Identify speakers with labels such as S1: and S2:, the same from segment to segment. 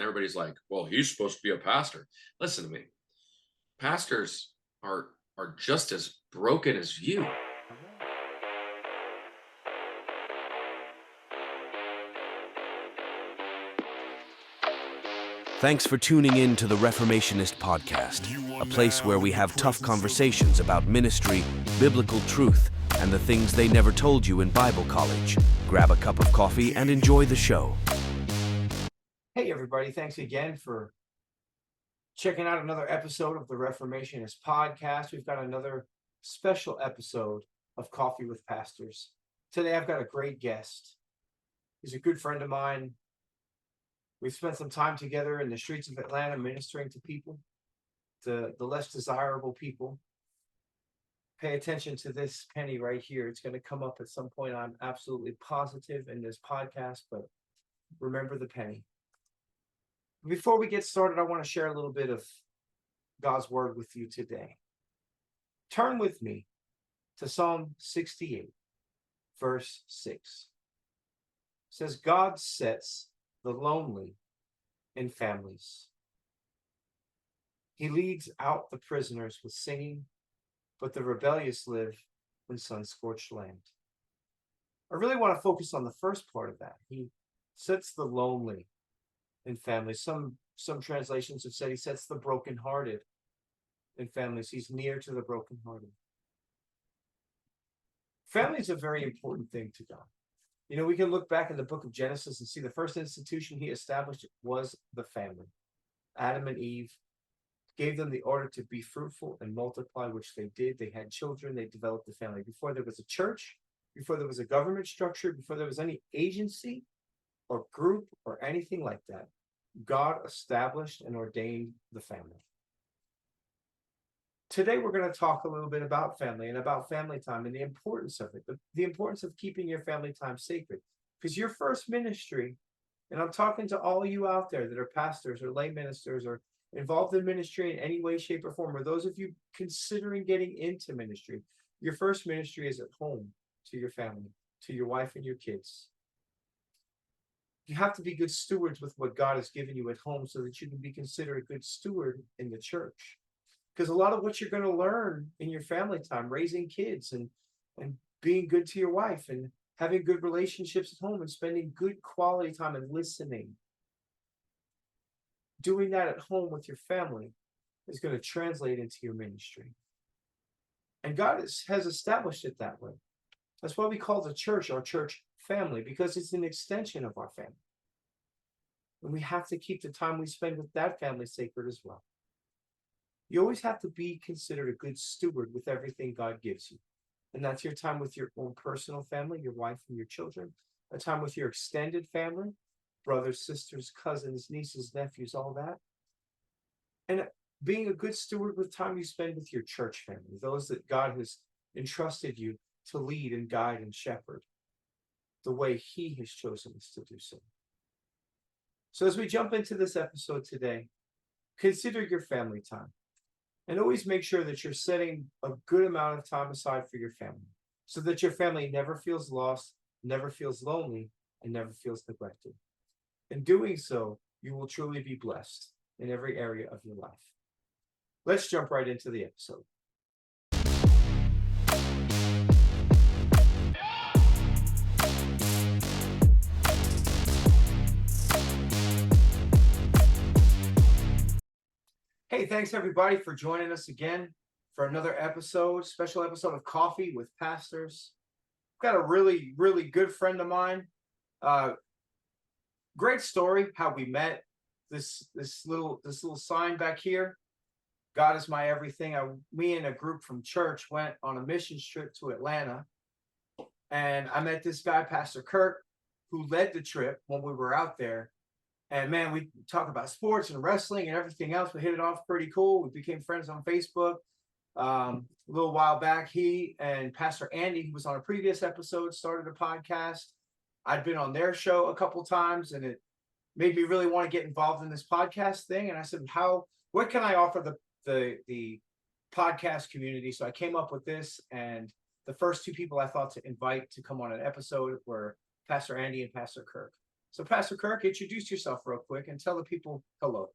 S1: Everybody's like, well, he's supposed to be a pastor. Listen to me. Pastors are just as broken as you.
S2: Thanks for tuning in to the Reformationist Podcast, a place where we have tough conversations about ministry, biblical truth, and the things they never told you in Bible college. Grab a cup of coffee and enjoy the show.
S3: Hey, everybody. Thanks again for checking out another episode of the Reformationist Podcast. We've got another special episode of Coffee with Pastors. Today, I've got a great guest. He's a good friend of mine. We've spent some time together in the streets of Atlanta ministering to people, the less desirable people. Pay attention to this penny right here. It's going to come up at some point. I'm absolutely positive in this podcast, but remember the penny. Before we get started, I want to share a little bit of God's word with you today. Turn with me to Psalm 68, verse 6. It says, God sets the lonely in families. He leads out the prisoners with singing, but the rebellious live in sun-scorched land. I really want to focus on the first part of that. He sets the lonely in families. Some translations have said he sets the brokenhearted in families. He's near to the brokenhearted. Family is a very important thing to God. You know, we can look back in the book of Genesis and see the first institution he established was the family. Adam and Eve gave them the order to be fruitful and multiply, which they did. They had children. They developed the family. Before there was a church, before there was a government structure, before there was any agency or group or anything like that, God established and ordained the family. Today, we're going to talk a little bit about family and about family time and the importance of it, the importance of keeping your family time sacred. Because your first ministry, and I'm talking to all you out there that are pastors or lay ministers or involved in ministry in any way, shape, or form, or those of you considering getting into ministry, your first ministry is at home to your family, to your wife and your kids. You have to be good stewards with what God has given you at home so that you can be considered a good steward in the church. Because a lot of what you're going to learn in your family time, raising kids and being good to your wife and having good relationships at home and spending good quality time and listening, doing that at home with your family is going to translate into your ministry. And God has established it that way. That's why we call the church our church family, because it's an extension of our family. And we have to keep the time we spend with that family sacred as well. You always have to be considered a good steward with everything God gives you. And that's your time with your own personal family, your wife and your children, a time with your extended family, brothers, sisters, cousins, nieces, nephews, all that. And being a good steward with time you spend with your church family, those that God has entrusted you to lead and guide and shepherd the way He has chosen us to do so. So as we jump into this episode today, consider your family time. And always make sure that you're setting a good amount of time aside for your family so that your family never feels lost, never feels lonely, and never feels neglected. In doing so, you will truly be blessed in every area of your life. Let's jump right into the episode. Hey, thanks everybody for joining us again for another episode, special episode of Coffee with Pastors. I've got a really, really good friend of mine. Great story how we met. This little sign back here. God is my everything. Me and a group from church went on a mission trip to Atlanta, and I met this guy, Pastor Kirk, who led the trip when we were out there. And man, we talk about sports and wrestling and everything else. We hit it off pretty cool. We became friends on Facebook. A little while back, he and Pastor Andy, who was on a previous episode, started a podcast. I'd been on their show a couple times, and it made me really want to get involved in this podcast thing. And I said, what can I offer the podcast community? So I came up with this, and the first two people I thought to invite to come on an episode were Pastor Andy and Pastor Kirk. So Pastor Kirk, introduce yourself real quick and tell the people hello.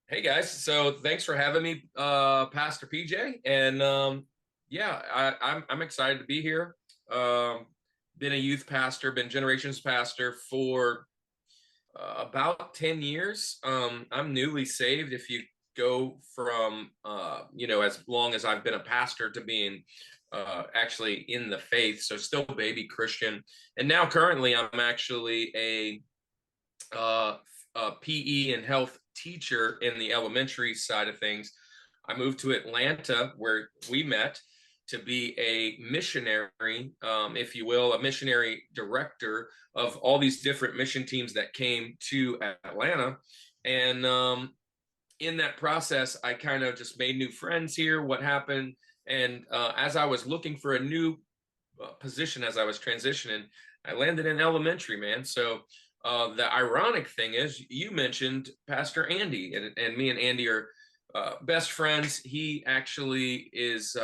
S1: Hey guys, so thanks for having me, Pastor PJ, and I'm excited to be here. Been a youth pastor, been generations pastor for about 10 years. I'm newly saved. If you go from as long as I've been a pastor to being actually in the faith, so still baby Christian, and now currently I'm actually a PE and health teacher in the elementary side of things. I moved to Atlanta, where we met, to be a missionary, if you will, a missionary director of all these different mission teams that came to Atlanta. And in that process, I kind of just made new friends here. What happened? And as I was looking for a new position, as I was transitioning, I landed in elementary, man. So the ironic thing is, you mentioned Pastor Andy, and me and Andy are best friends. He actually is,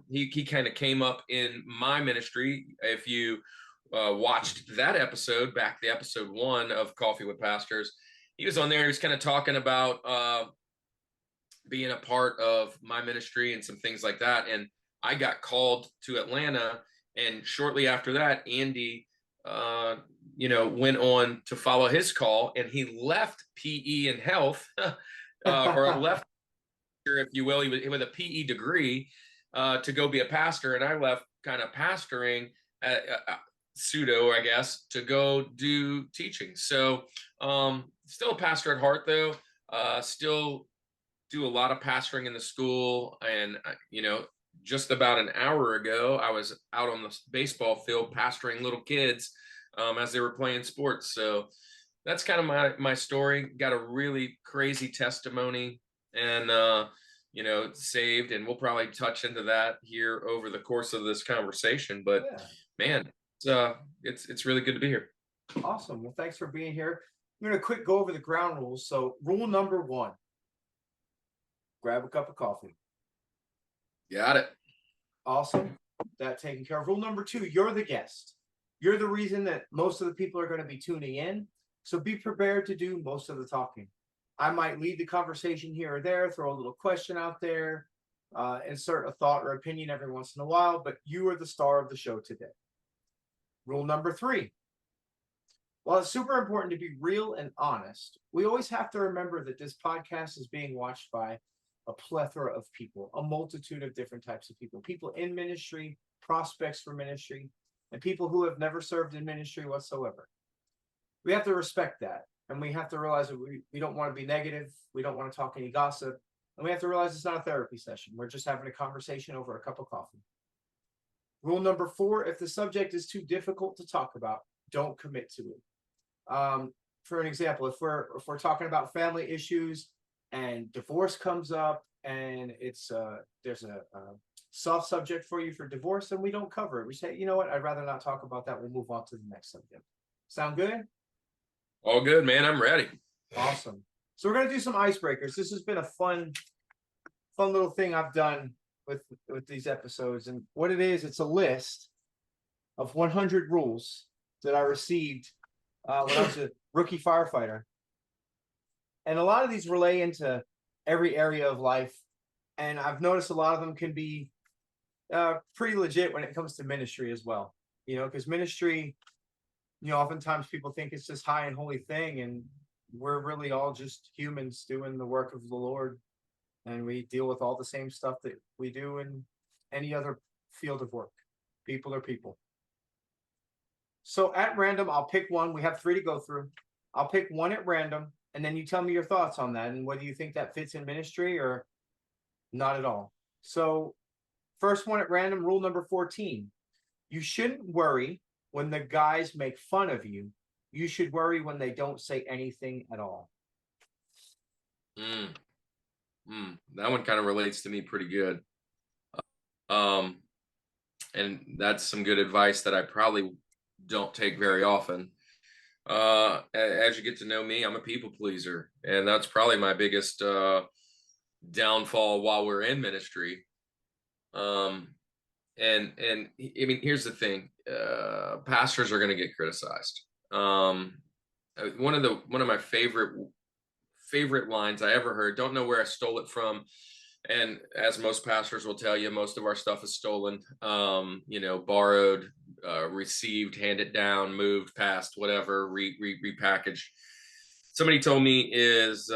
S1: he kind of came up in my ministry. If you watched that episode, the episode 1 of Coffee with Pastors, he was on there. He was kind of talking about being a part of my ministry and some things like that. And I got called to Atlanta. And shortly after that, Andy, went on to follow his call, and he left PE and health, or left, if you will, he was with a PE degree to go be a pastor. And I left kind of pastoring, pseudo, I guess, to go do teaching. So still a pastor at heart, though. Still do a lot of pastoring in the school. And, just about an hour ago, I was out on the baseball field pastoring little kids as they were playing sports. So that's kind of my story. Got a really crazy testimony, and saved, and we'll probably touch into that here over the course of this conversation. But man, it's really good to be here.
S3: Awesome. Well, thanks for being here. I'm going to quick go over the ground rules. So rule number 1, grab a cup of coffee.
S1: Got it.
S3: Awesome. That taken care of. Rule number 2, you're the guest. You're the reason that most of the people are going to be tuning in. So be prepared to do most of the talking. I might lead the conversation here or there, throw a little question out there, insert a thought or opinion every once in a while, but you are the star of the show today. Rule number 3. While it's super important to be real and honest, we always have to remember that this podcast is being watched by a plethora of people, a multitude of different types of people in ministry, prospects for ministry, and people who have never served in ministry whatsoever. We have to respect that. And we have to realize that we don't want to be negative. We don't want to talk any gossip. And we have to realize it's not a therapy session. We're just having a conversation over a cup of coffee. Rule number 4, if the subject is too difficult to talk about, don't commit to it. For an example, if we're talking about family issues and divorce comes up, and there's a soft subject for you for divorce, then we don't cover it. We say, you know what, I'd rather not talk about that. We'll move on to the next subject. Sound good?
S1: All good, man. I'm ready.
S3: Awesome. So we're going to do some icebreakers. This has been a fun little thing I've done with these episodes. And what it is, it's a list of 100 rules that I received when I was a rookie firefighter. And a lot of these relay into every area of life. And I've noticed a lot of them can be pretty legit when it comes to ministry as well. Because ministry, oftentimes people think it's this high and holy thing, and we're really all just humans doing the work of the Lord. And we deal with all the same stuff that we do in any other field of work. People are people. So at random, I'll pick one. We have 3 to go through. I'll pick one at random, and then you tell me your thoughts on that and whether you think that fits in ministry or not at all. So first one at random, rule number 14. You shouldn't worry when the guys make fun of you. You should worry when they don't say anything at all.
S1: That one kind of relates to me pretty good. And that's some good advice that I probably don't take very often. As you get to know me, I'm a people pleaser, and that's probably my biggest downfall while we're in ministry. And I mean, here's the thing: pastors are going to get criticized. One of my favorite lines I ever heard. Don't know where I stole it from. And as most pastors will tell you, most of our stuff is stolen, borrowed, received, handed down, moved, passed, whatever, repackaged. Somebody told me is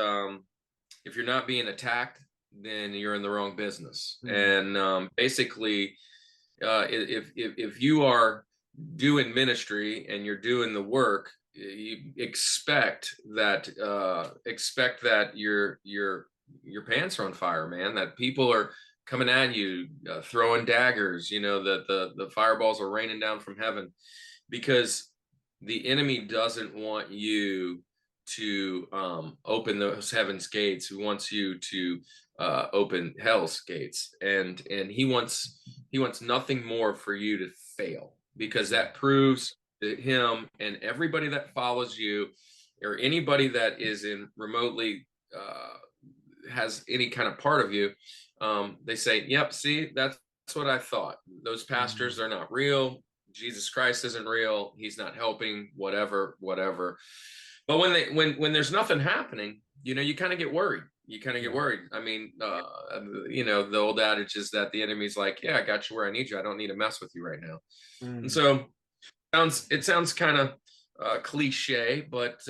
S1: if you're not being attacked, then you're in the wrong business. And basically, if you are doing ministry and you're doing the work, you expect that your pants are on fire, man, that people are coming at you, throwing daggers, that the fireballs are raining down from heaven, because the enemy doesn't want you to open those heaven's gates. He wants you to open hell's gates, and he wants nothing more for you to fail, because that proves that him and everybody that follows you, or anybody that is in remotely has any kind of part of you, they say, yep, see, that's what I thought. Those pastors, they're not real. Jesus Christ isn't real. He's not helping, whatever. But when there's nothing happening, you kind of get worried. I mean, the old adage is that the enemy's like, yeah, I got you where I need you. I don't need to mess with you right now. And so it sounds kind of cliche, but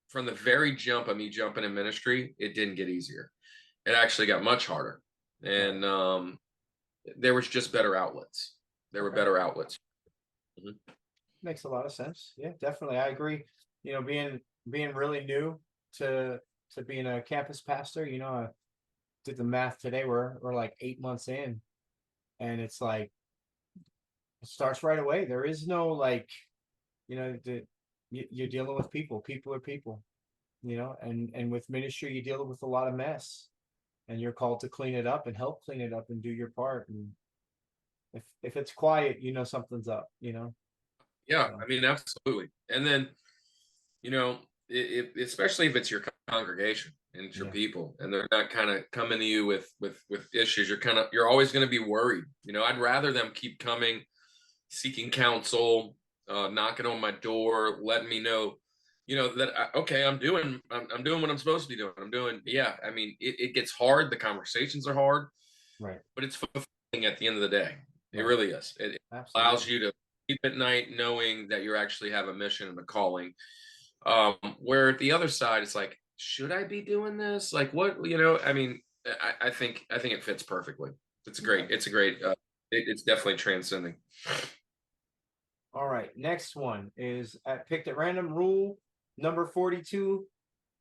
S1: from the very jump of me jumping in ministry, it didn't get easier. It actually got much harder. And there was just better outlets. There were better outlets.
S3: Makes a lot of sense. Yeah, definitely. I agree. Being really new to being a campus pastor, I did the math today. We're like 8 months in, and it's like it starts right away. There is no you're dealing with people. People are people, and with ministry, you're dealing with a lot of mess, and you're called to clean it up and help clean it up and do your part. And if it's quiet, something's up,
S1: Yeah, I mean, absolutely. And then, especially if it's your congregation and it's your people, and they're not kind of coming to you with issues, you're always going to be worried. I'd rather them keep coming, seeking counsel, knocking on my door, letting me know, that I'm doing what I'm supposed to be doing. Yeah, I mean, it gets hard. The conversations are hard,
S3: right?
S1: But it's fulfilling at the end of the day. It really is. It allows you to sleep at night knowing that you actually have a mission and a calling. Where at the other side, it's like, should I be doing this? Like, what, I mean, I think it fits perfectly. It's great. It's definitely transcending.
S3: All right. Next one is picked at random, rule number 42.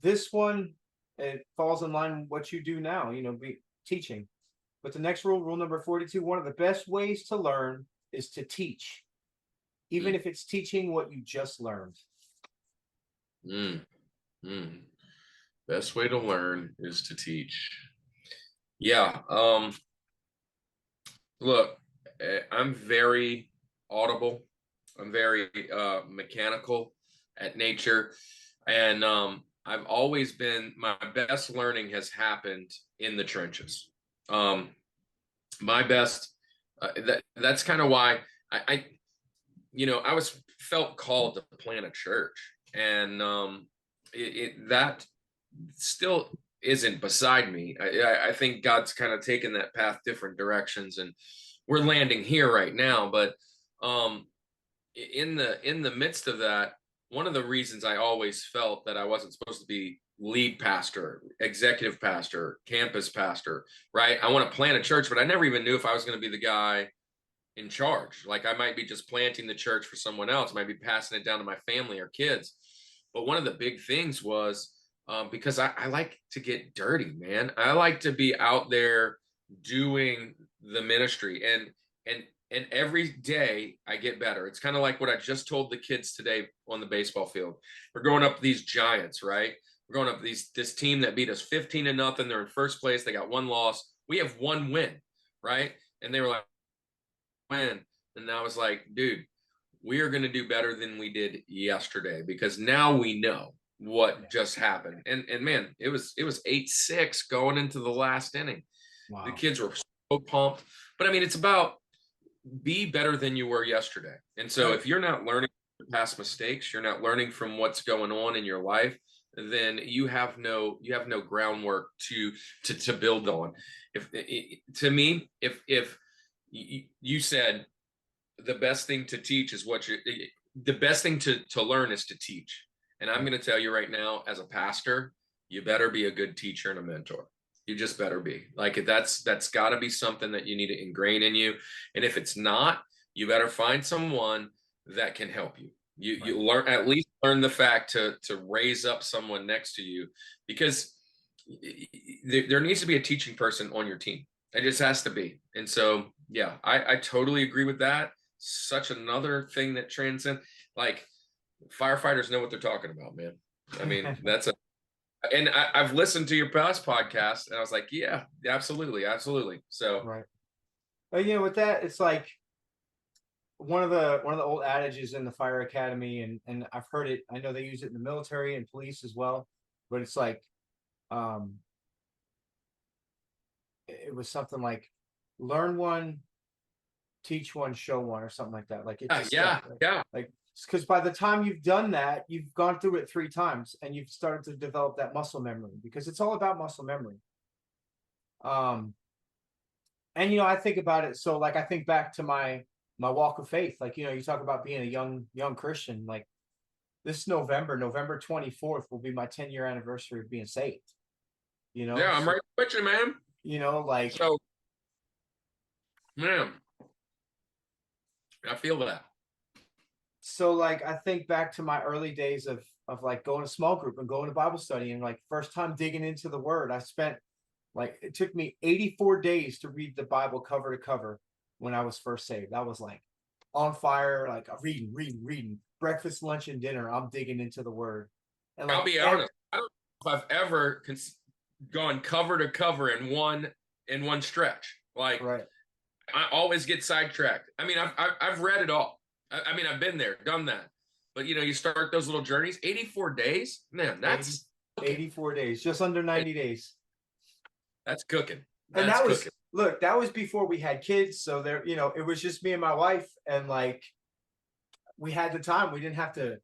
S3: This one, it falls in line with what you do now, be teaching. But the next rule number 42, one of the best ways to learn is to teach, even if it's teaching what you just learned.
S1: Best way to learn is to teach. Yeah. Look, I'm very audible. I'm very mechanical at nature. And I've always been, my best learning has happened in the trenches. My best, that's kind of why I felt called to plant a church, and that still isn't beside me. I think God's kind of taken that path different directions, and we're landing here right now. But in the midst of that, one of the reasons I always felt that I wasn't supposed to be lead pastor, executive pastor, campus pastor, right? I want to plant a church, but I never even knew if I was going to be the guy in charge. Like, I might be just planting the church for someone else, I might be passing it down to my family or kids. But one of the big things was because I like to get dirty, man. I like to be out there doing the ministry, and every day I get better. It's kind of like what I just told the kids today on the baseball field. We're growing up these giants, right? We're going up this team that beat us 15-0. They're in first place. They got one loss. We have one win, right? And they were like, win. And I was like, dude, we are going to do better than we did yesterday, because now we know what just happened. And man, it was 8-6 going into the last inning. Wow. The kids were so pumped. But I mean, it's about be better than you were yesterday. And so if you're not learning past mistakes, you're not learning from what's going on in your life, then you have no groundwork to build on. If to me, if you said the best thing to teach is the best thing to learn is to teach. And I'm going to tell you right now, as a pastor, you better be a good teacher and a mentor. You just better be. Like, that's got to be something that you need to ingrain in you. And if it's not, you better find someone that can help you. You learn, at least learn the fact to raise up someone next to you, because there needs to be a teaching person on your team. It just has to be. And so, yeah, I totally agree with that. Such another thing that transcends, like, firefighters know what they're talking about, man. I mean, and I've listened to your past podcast, and I was like, yeah, absolutely. So,
S3: right. But with that, it's like one of the old adages in the fire academy, and I've heard it. I know they use it in the military and police as well. But it's like, it was something like, learn one, teach one, show one, or something like that. Like, it's
S1: yeah.
S3: Like, because by the time you've done that, you've gone through it 3 times, and you've started to develop that muscle memory, because it's all about muscle memory. And I think about it. So, like, I think back to my walk of faith. Like, you talk about being a young Christian. Like, this November 24th will be my 10-year anniversary of being saved.
S1: Yeah, I'm right with you, man.
S3: Like,
S1: so, man, I feel that.
S3: So, like, I think back to my early days of like going to small group and going to Bible study, and like first time digging into the Word. I spent, like, it took me 84 days to read the Bible cover to cover when I was first saved. I was like on fire, like reading, breakfast, lunch, and dinner. I'm digging into the Word. And like,
S1: I'll be honest, I don't know if I've ever gone cover to cover in one stretch. Like,
S3: right.
S1: I always get sidetracked. I mean, I've read it all. I mean, I've been there, done that. But you start those little journeys. 84 days, man. That's
S3: 84 days, just under 90 days.
S1: That's cooking.
S3: And that was, look, that was before we had kids. So there, it was just me and my wife, and like, we had the time. We didn't have to,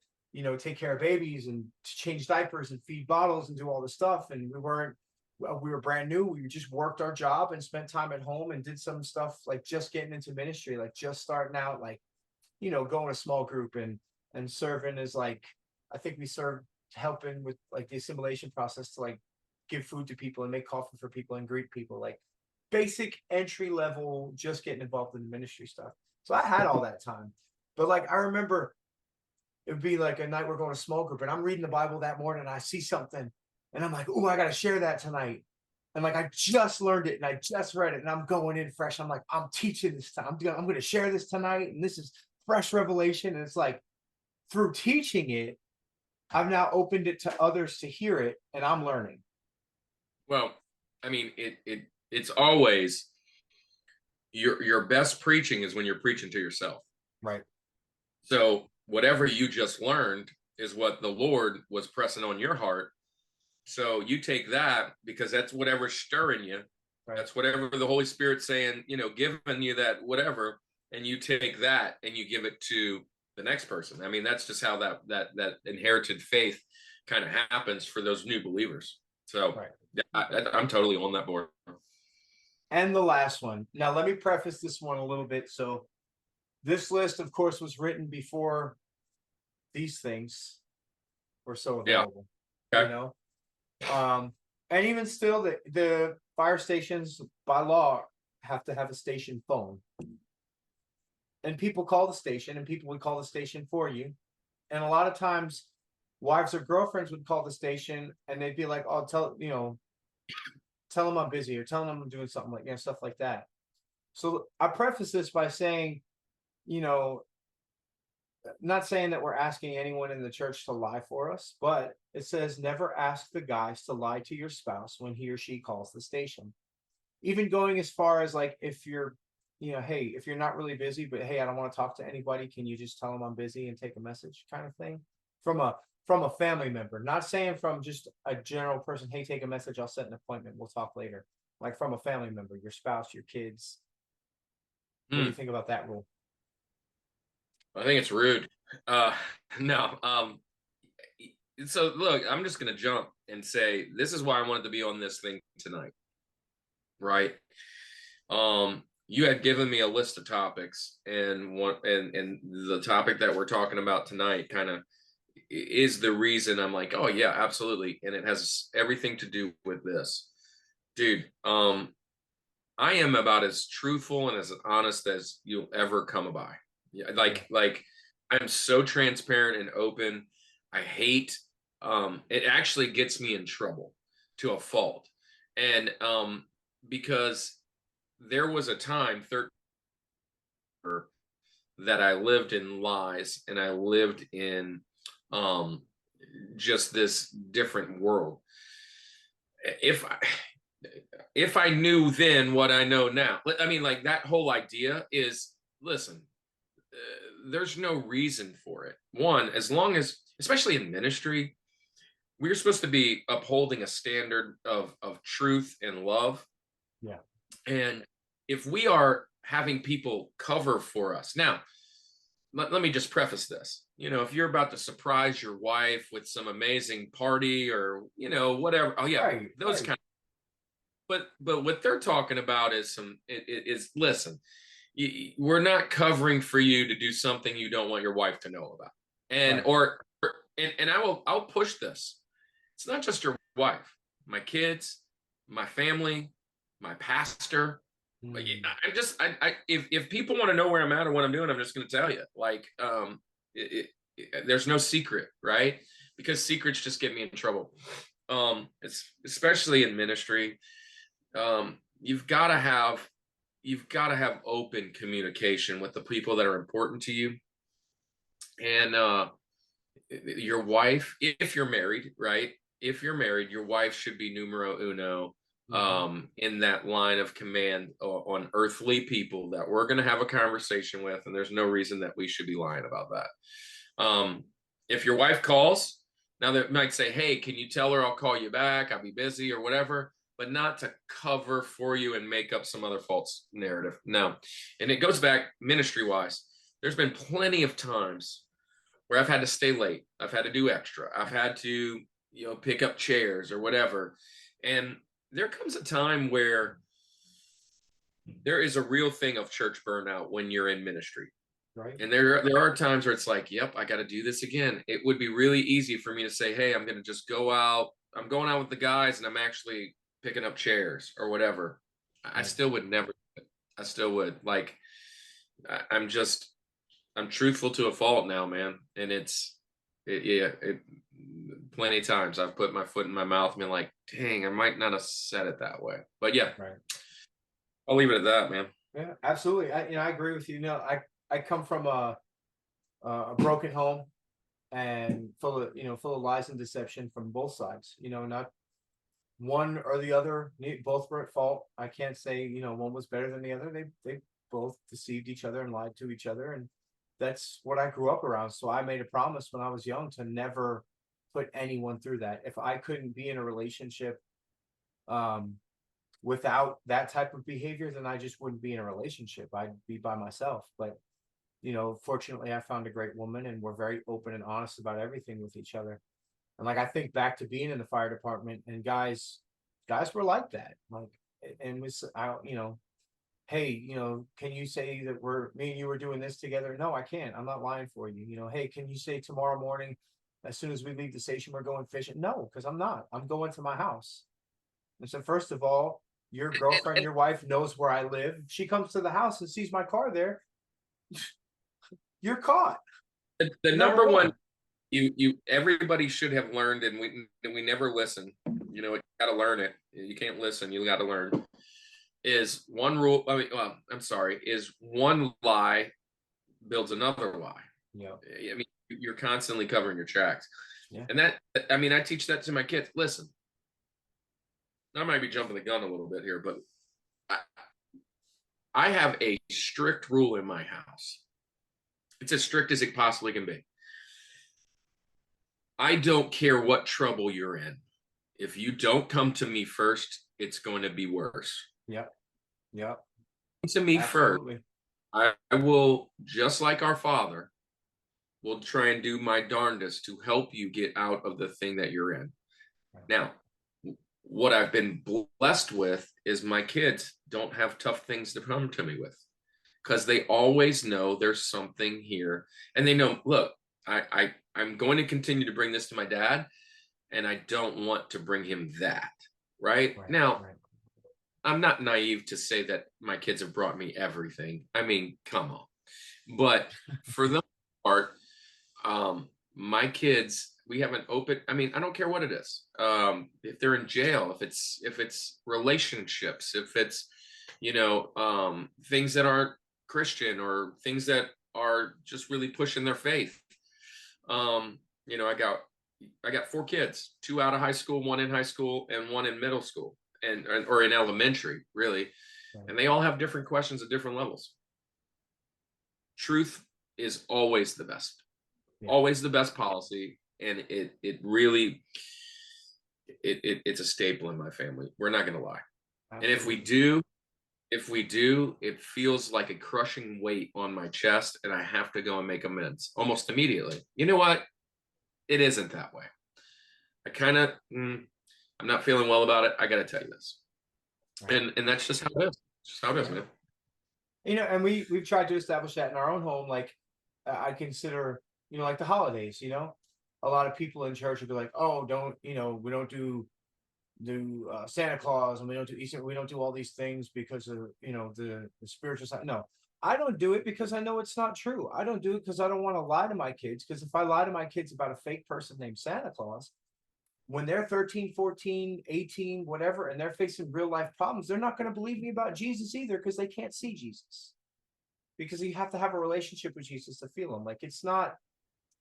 S3: take care of babies and change diapers and feed bottles and do all this stuff. And we were brand new. We just worked our job and spent time at home and did some stuff, like just getting into ministry, like just starting out, like, going to small group and serving as, like, I think we served helping with like the assimilation process to like give food to people and make coffee for people and greet people, like basic entry level, just getting involved in the ministry stuff. So I had all that time. But like, I remember it would be like a night we're going to small group, and I'm reading the Bible that morning, and I see something, and I'm like, oh, I got to share that tonight. And like, I just learned it and I just read it, and I'm going in fresh. I'm like, I'm teaching this time. I'm going to share this tonight, and this is fresh revelation. And it's like, through teaching it, I've now opened it to others to hear it, and I'm learning.
S1: Well, I mean, it's always your best preaching is when you're preaching to yourself.
S3: Right.
S1: So whatever you just learned is what the Lord was pressing on your heart. So you take that, because that's whatever's stirring you. Right. That's whatever the Holy Spirit's saying, giving you that whatever, and you take that and you give it to the next person. I mean, that's just how that inherited faith kind of happens for those new believers. So right. I'm totally on that board.
S3: And the last one. Now, let me preface this one a little bit. So this list, of course, was written before these things were so available. Yeah. Okay. And even still, the fire stations by law have to have a station phone. And people call the station, and people would call the station for you. And a lot of times, wives or girlfriends would call the station, and they'd be like, "Oh, tell them I'm busy," or tell them I'm doing something, like, stuff like that. So I preface this by saying, not saying that we're asking anyone in the church to lie for us, but it says, never ask the guys to lie to your spouse when he or she calls the station. Even going as far as, like, if you're, hey, if you're not really busy, but hey, I don't want to talk to anybody, can you just tell them I'm busy and take a message, kind of thing, from a family member. Not saying from just a general person, hey, take a message, I'll set an appointment, we'll talk later. Like, from a family member, your spouse, your kids. What do you think about that rule?
S1: I think it's rude. Uh, no. So look, I'm just going to jump and say, this is why I wanted to be on this thing tonight. Right. You had given me a list of topics, and the topic that we're talking about tonight kind of is the reason I'm like, oh yeah, absolutely. And it has everything to do with this. Dude, I am about as truthful and as honest as you'll ever come by. Yeah, like I'm so transparent and open. I hate it actually gets me in trouble to a fault. And because there was a time 13 that I lived in lies, and I lived in um just this different world. If I if I knew then what I know now, I mean, like, that whole idea is, listen, there's no reason for it. One, as long as, especially in ministry, we're supposed to be upholding a standard of truth and love.
S3: Yeah.
S1: And if we are having people cover for us now, let me just preface this. If you're about to surprise your wife with some amazing party, or whatever, oh yeah,
S3: Right,
S1: those
S3: right.
S1: kind of, but what they're talking about is listen, we're not covering for you to do something you don't want your wife to know about. And
S3: Right.
S1: and I'll push this. It's not just your wife, my kids, my family, my pastor. Like, I'm just, if people want to know where I'm at or what I'm doing, I'm just going to tell you. Like, there's no secret, right? Because secrets just get me in trouble. It's especially in ministry. You've got to have open communication with the people that are important to you. And your wife, if you're married, right? If you're married, your wife should be numero uno in that line of command on earthly people that we're going to have a conversation with, and there's no reason that we should be lying about that. If your wife calls, now they might say, hey, can you tell her I'll call you back, I'll be busy or whatever, but not to cover for you and make up some other false narrative. No. And it goes back ministry wise. There's been plenty of times where I've had to stay late, I've had to do extra, I've had to pick up chairs or whatever. And there comes a time where there is a real thing of church burnout when you're in ministry.
S3: Right.
S1: And there are times where it's like, yep, I got to do this again. It would be really easy for me to say, hey, I'm going to just go out. I'm going out with the guys and I'm actually picking up chairs or whatever. Right. I still would never. I still would. Like, I'm truthful to a fault now, man. And plenty of times I've put my foot in my mouth and been like, dang, I might not have said it that way. But yeah,
S3: right.
S1: I'll leave it at that, man.
S3: Yeah, absolutely. I agree with you. I come from a broken home and full of lies and deception from both sides. Not one or the other. Both were at fault. I can't say one was better than the other. They both deceived each other and lied to each other, and that's what I grew up around. So I made a promise when I was young to never put anyone through that. If I couldn't be in a relationship without that type of behavior, then I just wouldn't be in a relationship. I'd be by myself. But fortunately I found a great woman, and we're very open and honest about everything with each other. And like, I think back to being in the fire department, and guys were like that. Like, and hey, can you say that me and you were doing this together? No, I can't. I'm not lying for you. Hey, can you say tomorrow morning, as soon as we leave the station, we're going fishing? No, because I'm not. I'm going to my house. And so, first of all, your girlfriend, your wife knows where I live. If she comes to the house and sees my car there, you're caught.
S1: The number one, everybody should have learned, and we never listen. You got to learn it. You can't listen. You got to learn. Is one rule. Is one lie builds another lie.
S3: Yeah.
S1: I mean, you're constantly covering your tracks.
S3: Yeah.
S1: And I teach that to my kids. Listen, I might be jumping the gun a little bit here, but I have a strict rule in my house. It's as strict as it possibly can be. I don't care what trouble you're in. If you don't come to me first, it's going to be worse.
S3: Yep. Yep.
S1: Come to me first. I will, just like our Father, will try and do my darndest to help you get out of the thing that you're in. Now, what I've been blessed with is my kids don't have tough things to come to me with, because they always know there's something here, and they know, look, I'm going to continue to bring this to my dad, and I don't want to bring him that. Right now, I'm not naive to say that my kids have brought me everything. I mean, come on. But for the most part, my kids, we have an open, I mean, I don't care what it is. If they're in jail, if it's relationships, if it's, things that aren't Christian, or things that are just really pushing their faith. I got 4 kids, 2 out of high school, 1 in high school, and 1 in middle school, or in elementary, really. And they all have different questions at different levels. Truth is always the best, always the best policy. And it really, it's a staple in my family. We're not going to lie. Absolutely. And if we do, it feels like a crushing weight on my chest, and I have to go and make amends almost immediately. You know what? It isn't that way. I'm not feeling well about it. I got to tell you this. Right. And that's just how it is. Just how it is, man.
S3: And we've tried to establish that in our own home. Like, I consider, like the holidays, a lot of people in church would be like, oh, we don't do Santa Claus, and we don't do Easter. We don't do all these things because of, the spiritual side. No, I don't do it because I know it's not true. I don't do it because I don't want to lie to my kids. Because if I lie to my kids about a fake person named Santa Claus, when they're 13, 14, 18, whatever, and they're facing real life problems, they're not going to believe me about Jesus either, because they can't see Jesus. Because you have to have a relationship with Jesus to feel him. Like, it's not,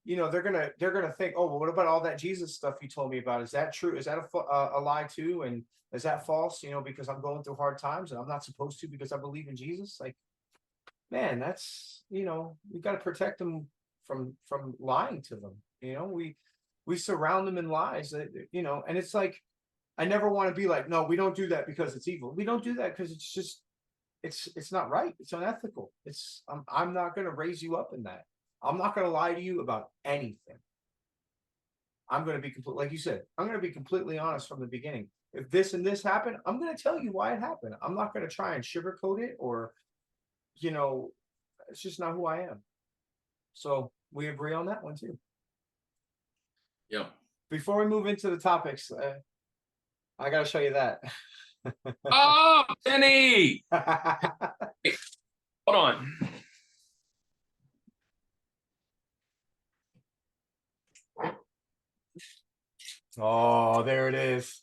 S3: they're gonna think, oh, well, what about all that Jesus stuff you told me about? Is that true? Is that a lie too? And is that false? Because I'm going through hard times and I'm not supposed to, because I believe in Jesus. Like, man, that's, we got to protect them from lying to them. We surround them in lies, and it's like, I never want to be like, no, we don't do that because it's evil. We don't do that because it's just, it's not right. It's unethical. I'm not going to raise you up in that. I'm not going to lie to you about anything. I'm going to be like you said, I'm going to be completely honest from the beginning. If this and this happened, I'm going to tell you why it happened. I'm not going to try and sugarcoat it, or, it's just not who I am. So we agree on that one too.
S1: Yeah.
S3: Before we move into the topics, I got to show you that.
S1: Oh, Penny! Hey, hold on.
S3: Oh, there it is.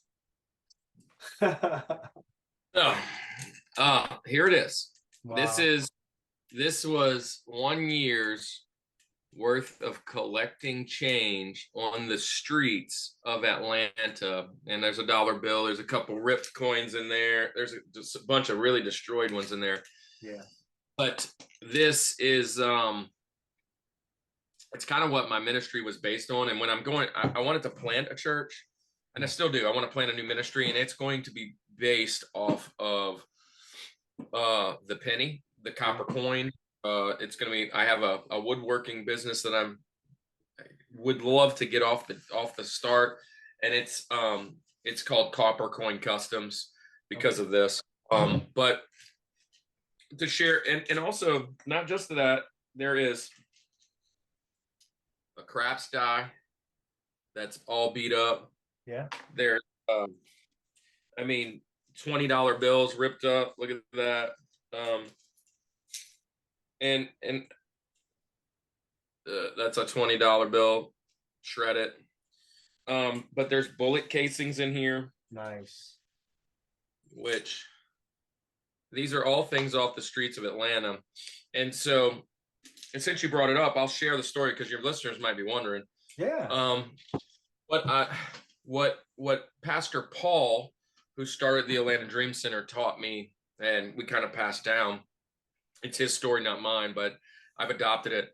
S1: Here it is.
S3: Wow.
S1: This was 1 year's worth of collecting change on the streets of Atlanta. And there's a dollar bill. There's a couple ripped coins in there. There's just a bunch of really destroyed ones in there.
S3: Yeah.
S1: But this is, it's kind of what my ministry was based on. And when I'm going, I wanted to plant a church, and I still do. I want to plant a new ministry, and it's going to be based off of the penny, the copper coin. It's going to be, I have a woodworking business that I would love to get off the start. And it's called Copper Coin Customs because of this. But to share, and also not just that, there is a craps die that's all beat up.
S3: Yeah.
S1: There's, $20 bills ripped up. Look at that. And that's a $20 bill, shred it. But there's bullet casings in here.
S3: Nice.
S1: Which these are all things off the streets of Atlanta. And so, and since you brought it up, I'll share the story because your listeners might be wondering.
S3: Yeah.
S1: What Pastor Paul, who started the Atlanta Dream Center, taught me, and we kind of passed down, it's his story, not mine, but I've adopted it,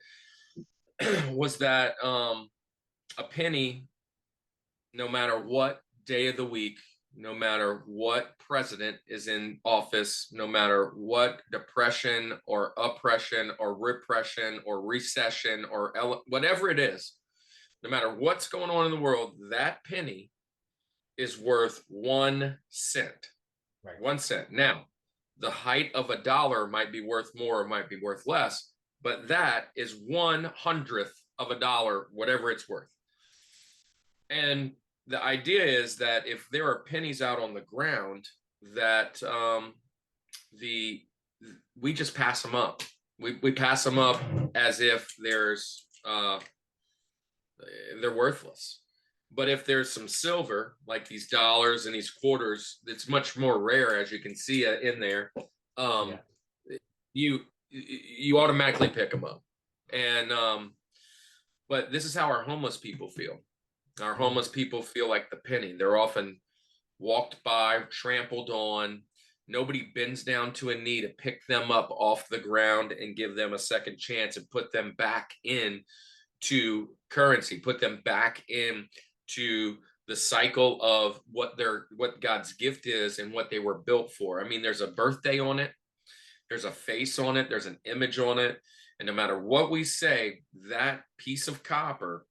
S1: was that a penny, no matter what day of the week no matter what president is in office, no matter what depression or oppression or repression or recession or whatever it is, no matter what's going on in the world, that penny is worth 1 cent.
S3: Right.
S1: 1 cent. Now, the height of a dollar might be worth more or might be worth less, but that is 1/100th of a dollar, whatever it's worth. And the idea is that if there are pennies out on the ground, that we just pass them up. We pass them up as if they're worthless. But if there's some silver, like these dollars and these quarters, it's much more rare, as you can see in there. You automatically pick them up. And but this is how our homeless people feel. Our homeless people feel like the penny. They're often walked by, trampled on. Nobody bends down to a knee to pick them up off the ground and give them a second chance and put them back in to currency, put them back in to the cycle of what God's gift is and what they were built for. I mean, there's a birthday on it. There's a face on it. There's an image on it. And no matter what we say, that piece of copper,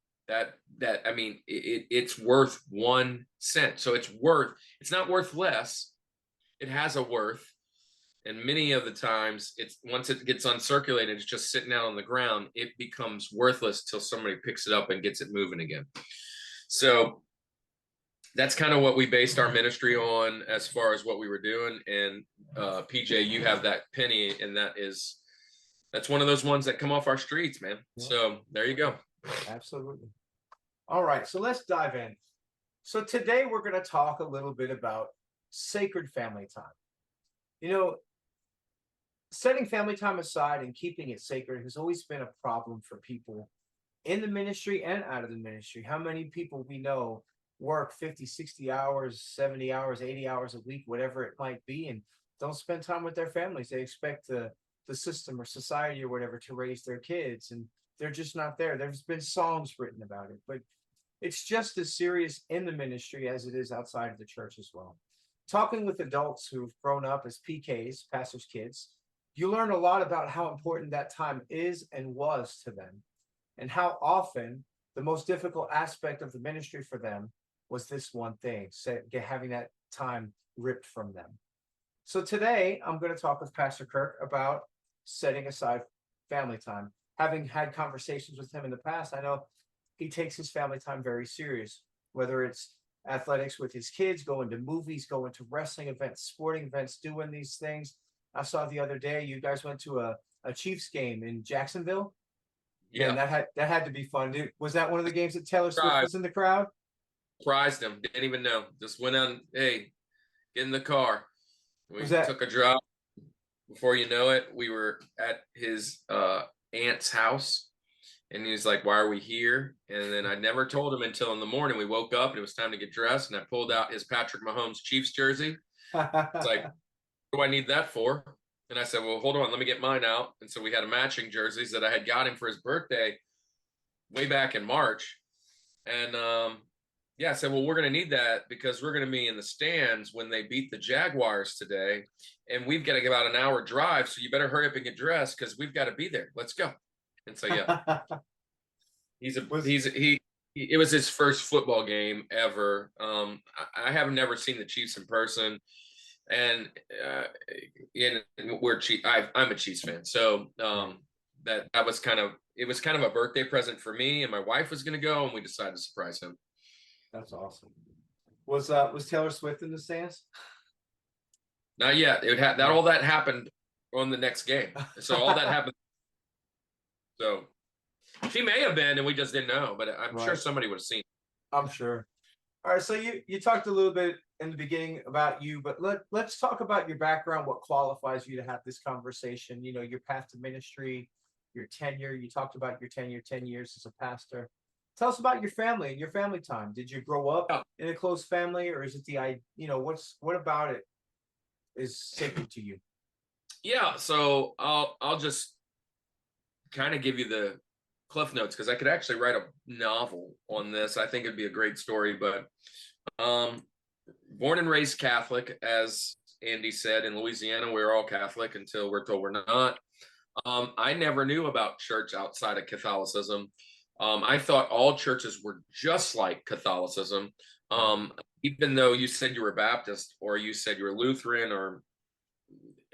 S1: it's worth 1 cent. So it's not worth less. It has a worth. And many of the times, once it gets uncirculated, it's just sitting out on the ground, it becomes worthless till somebody picks it up and gets it moving again. So that's kind of what we based our ministry on as far as what we were doing. And PJ, you have that penny, and that's one of those ones that come off our streets, man. Yeah. So there you go.
S3: Absolutely. All right, so let's dive in. So today we're going to talk a little bit about sacred family time. You know, setting family time aside and keeping it sacred has always been a problem for people in the ministry and out of the ministry. How many people we know work 50, 60 hours, 70 hours, 80 hours a week, whatever it might be, and don't spend time with their families. They expect the system or society or whatever to raise their kids, and they're just not there. There's been songs written about it, but it's just as serious in the ministry as it is outside of the church as well. Talking with adults who've grown up as PKs, pastors' kids, you learn a lot about how important that time is and was to them, and how often the most difficult aspect of the ministry for them was this one thing, having that time ripped from them. So today, I'm going to talk with Pastor Kirk about setting aside family time. Having had conversations with him in the past, I know he takes his family time very serious, whether it's athletics with his kids, going to movies, going to wrestling events, sporting events, doing these things. I saw the other day you guys went to a Chiefs game in Jacksonville. Yeah, and that had to be fun, dude. Was that one of the games that Taylor Swift was in the crowd?
S1: Surprised him. Didn't even know. Just went on. Hey, get in the car. We took a drive. Before you know it, we were at his aunt's house, and he was like, "Why are we here?" And then I never told him until in the morning. We woke up and it was time to get dressed, and I pulled out his Patrick Mahomes Chiefs jersey. It's like, what do I need that for? And I said, well, hold on, let me get mine out. And so we had a matching jerseys that I had got him for his birthday way back in March. And I said, well, we're going to need that because we're going to be in the stands when they beat the Jaguars today. And we've got to get about an hour drive. So you better hurry up and get dressed because we've got to be there. Let's go. And so, yeah, it was his first football game ever. I have never seen the Chiefs in person. And I'm a Chiefs fan, so that was kind of a birthday present for me, and my wife was going to go, and we decided to surprise him.
S3: That's awesome. Was Taylor Swift in the stands?
S1: Not yet. All that happened on the next game, so all that happened. So she may have been, and we just didn't know, but I'm sure somebody would have seen.
S3: I'm sure. All right, so you talked a little bit in the beginning about you, but let's talk about your background, what qualifies you to have this conversation, you know, your path to ministry, your tenure. You talked about your tenure, 10 years as a pastor. Tell us about your family and your family time. Did you grow up in a close family, or is it what about it is sacred to you?
S1: Yeah, so I'll just kind of give you the Cliff Notes because I could actually write a novel on this. I think it'd be a great story, but born and raised Catholic, as Andy said. In Louisiana, we're all Catholic until we're told we're not. I never knew about church outside of Catholicism. I thought all churches were just like Catholicism. Even though you said you were Baptist, or you said you were Lutheran, or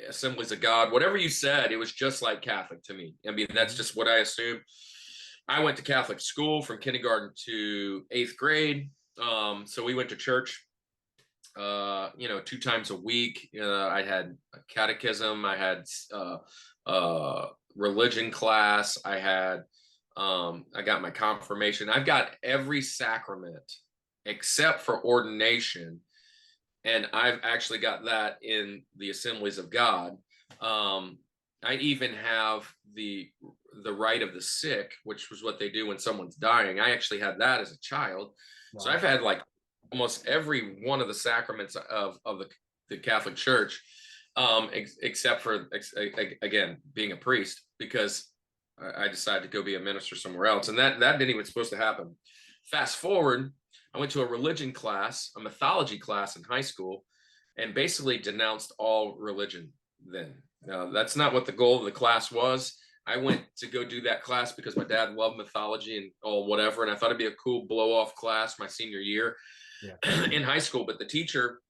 S1: Assemblies of God, whatever you said, it was just like Catholic to me. I mean, that's just what I assumed. I went to Catholic school from kindergarten to 8th grade. So we went to church, 2 times a week. I had a catechism. I had religion class. I got my confirmation. I've got every sacrament except for ordination. And I've actually got that in the Assemblies of God. I even have the rite of the sick, which was what they do when someone's dying. I actually had that as a child. Wow. So I've had like almost every one of the sacraments of the Catholic Church, except for, again, being a priest, because I decided to go be a minister somewhere else. And that didn't even supposed to happen. Fast forward, I went to a religion class, a mythology class in high school, and basically denounced all religion then. That's not what the goal of the class was. I went to go do that class because my dad loved mythology and whatever, and I thought it'd be a cool blow-off class my senior year in high school. But the teacher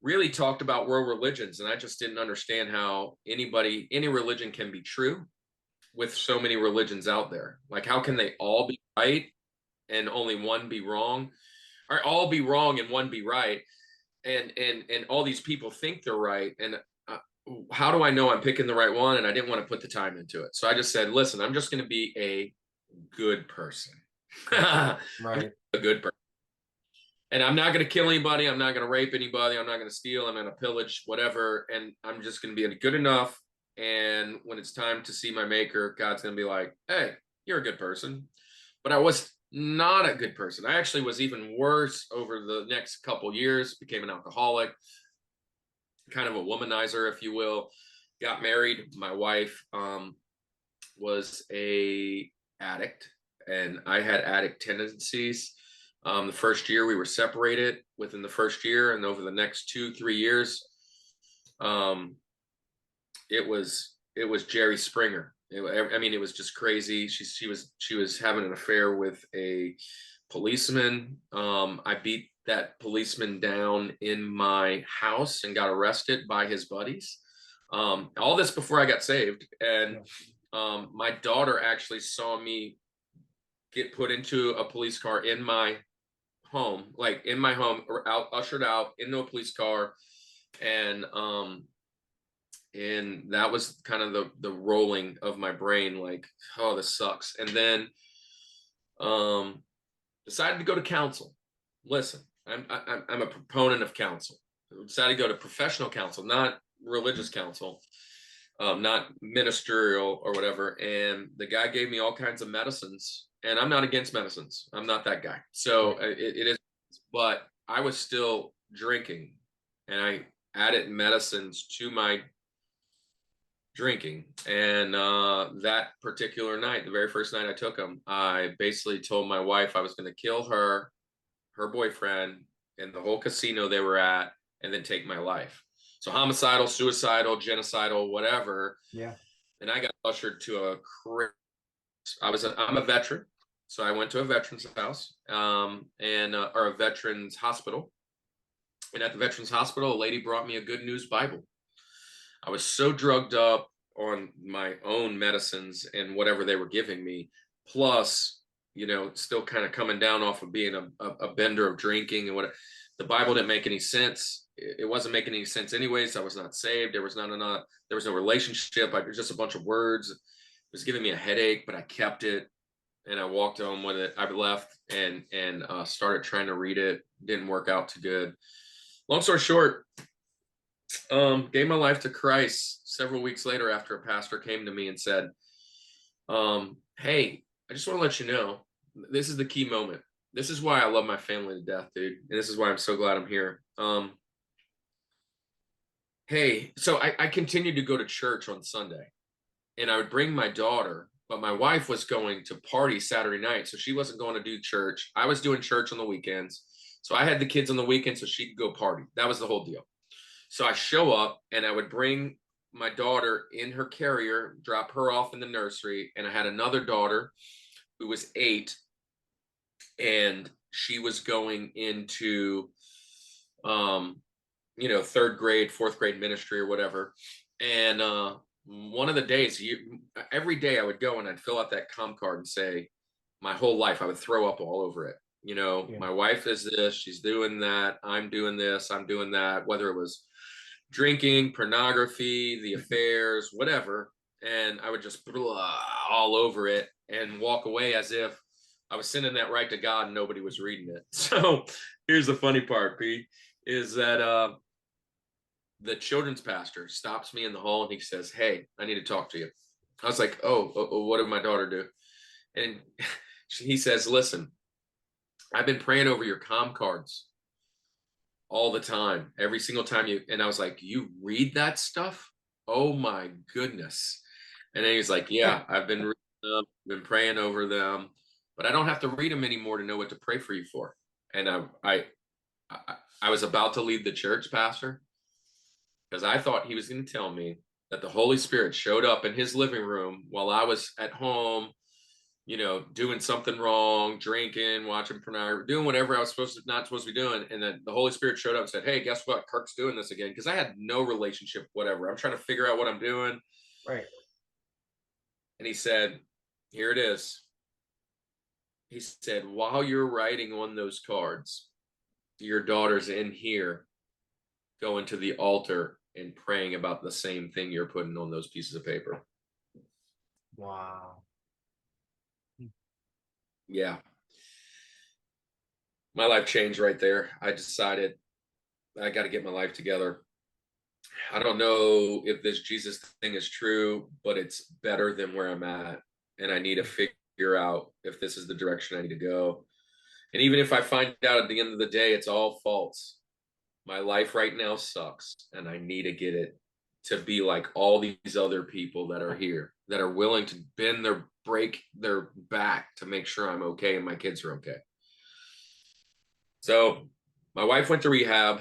S1: really talked about world religions, and I just didn't understand how any religion can be true with so many religions out there. Like, how can they all be right and only one be wrong? Or all be wrong and one be right, and all these people think they're right, and how do I know I'm picking the right one? And I didn't want to put the time into it, so I just said, listen, I'm just going to be a good person.
S3: Right.
S1: A good person, and I'm not going to kill anybody, I'm not going to rape anybody, I'm not going to steal, I'm going to pillage whatever, and I'm just going to be good enough. And when it's time to see my maker, God's going to be like, hey, you're a good person. But I was not a good person. I actually was even worse over the next couple years, became an alcoholic, kind of a womanizer, if you will. Got married. My wife was a addict, and I had addict tendencies. The first year we were separated within the first year, and over the next 2-3 years, it was Jerry Springer. It was just crazy. She was having an affair with a policeman. I beat that policeman down in my house and got arrested by his buddies. All this before I got saved. And my daughter actually saw me get put into a police car in my home, or ushered out into a police car. And that was kind of the rolling of my brain, like, oh, this sucks. And then decided to go to counsel. Listen, I'm a proponent of counsel. Decided to go to professional counsel, not religious counsel, not ministerial or whatever. And the guy gave me all kinds of medicines, and I'm not against medicines. I'm not that guy. So it is, but I was still drinking, and I added medicines to my drinking. And that particular night, the very first night I took them, I basically told my wife I was going to kill her boyfriend, and the whole casino they were at, and then take my life. So homicidal, suicidal, genocidal, whatever.
S3: Yeah.
S1: And I got ushered to I'm a veteran, so I went to a veteran's house, or a veteran's hospital. And at the veteran's hospital, a lady brought me a Good News Bible. I was so drugged up on my own medicines and whatever they were giving me, plus, still kind of coming down off of being a bender of drinking and what. The Bible didn't make any sense. It wasn't making any sense anyways. I was not saved. There was no relationship. It was just a bunch of words. It was giving me a headache, but I kept it, and I walked home with it. I left and started trying to read it. Didn't work out too good. Long story short, gave my life to Christ several weeks later after a pastor came to me and said, hey, I just want to let you know, this is the key moment. This is why I love my family to death, dude. And this is why I'm so glad I'm here. Hey, so I continued to go to church on Sunday, and I would bring my daughter, but my wife was going to party Saturday night, so she wasn't going to do church. I was doing church on the weekends. So I had the kids on the weekend so she could go party. That was the whole deal. So I show up and I would bring my daughter in her carrier, drop her off in the nursery. And I had another daughter who was 8, and she was going into, third grade, fourth grade ministry or whatever. And one of the days, every day I would go and I'd fill out that com card and say, my whole life, I would throw up all over it. My wife is this, she's doing that, I'm doing this, I'm doing that, whether it was drinking, pornography, the affairs, whatever. And I would just all over it and walk away as if I was sending that right to God and nobody was reading it. So here's the funny part, Pete, is that the children's pastor stops me in the hall and he says, hey, I need to talk to you. I was like, oh, what did my daughter do? And he says, listen, I've been praying over your com cards all the time, every single time and I was like, you read that stuff? Oh my goodness. And then he's like, yeah, I've been reading them, been praying over them, but I don't have to read them anymore to know what to pray for you for. And I was about to leave the church, Pastor, because I thought he was going to tell me that the Holy Spirit showed up in his living room while I was at home, doing something wrong, drinking, watching pornography, doing whatever I was not supposed to be doing. And then the Holy Spirit showed up and said, hey, guess what? Kirk's doing this again. Because I had no relationship, whatever. I'm trying to figure out what I'm doing.
S3: Right.
S1: And he said, here it is. He said, while you're writing on those cards, your daughter's in here going to the altar and praying about the same thing you're putting on those pieces of paper.
S3: Wow.
S1: Yeah. My life changed right there. I decided I got to get my life together. I don't know if this Jesus thing is true, but it's better than where I'm at. And I need to figure out if this is the direction I need to go. And even if I find out at the end of the day, it's all false. My life right now sucks. And I need to get it to be like all these other people that are here, that are willing to break their back to make sure I'm okay and my kids are okay. So my wife went to rehab.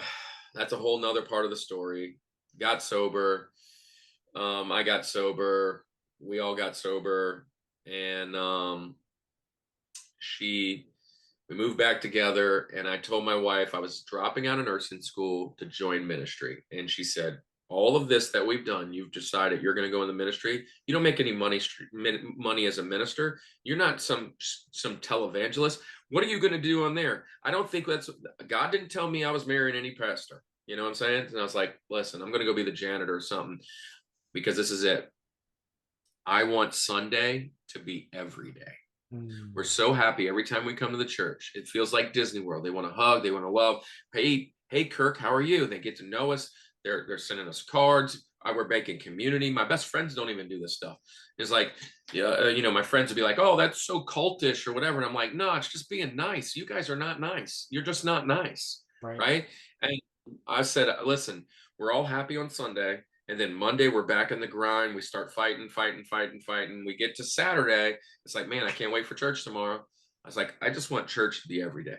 S1: That's a whole nother part of the story. Got sober. I got sober. We all got sober. And we moved back together. And I told my wife I was dropping out of nursing school to join ministry. And she said, all of this that we've done, you've decided you're going to go in the ministry. You don't make any money as a minister. You're not some televangelist. What are you going to do on there? I don't think God didn't tell me I was marrying any pastor. You know what I'm saying? And I was like, listen, I'm going to go be the janitor or something, because this is it. I want Sunday to be every day. We're so happy every time we come to the church. It feels like Disney World. They want to hug. They want to love. Hey, Kirk, how are you? They get to know us. They're sending us cards. We're making community. My best friends don't even do this stuff. It's like, my friends would be like, oh, that's so cultish or whatever. And I'm like, no, it's just being nice. You guys are not nice. You're just not nice. Right? And I said, listen, we're all happy on Sunday. And then Monday, we're back in the grind. We start fighting. We get to Saturday. It's like, man, I can't wait for church tomorrow. I was like, I just want church to be every day.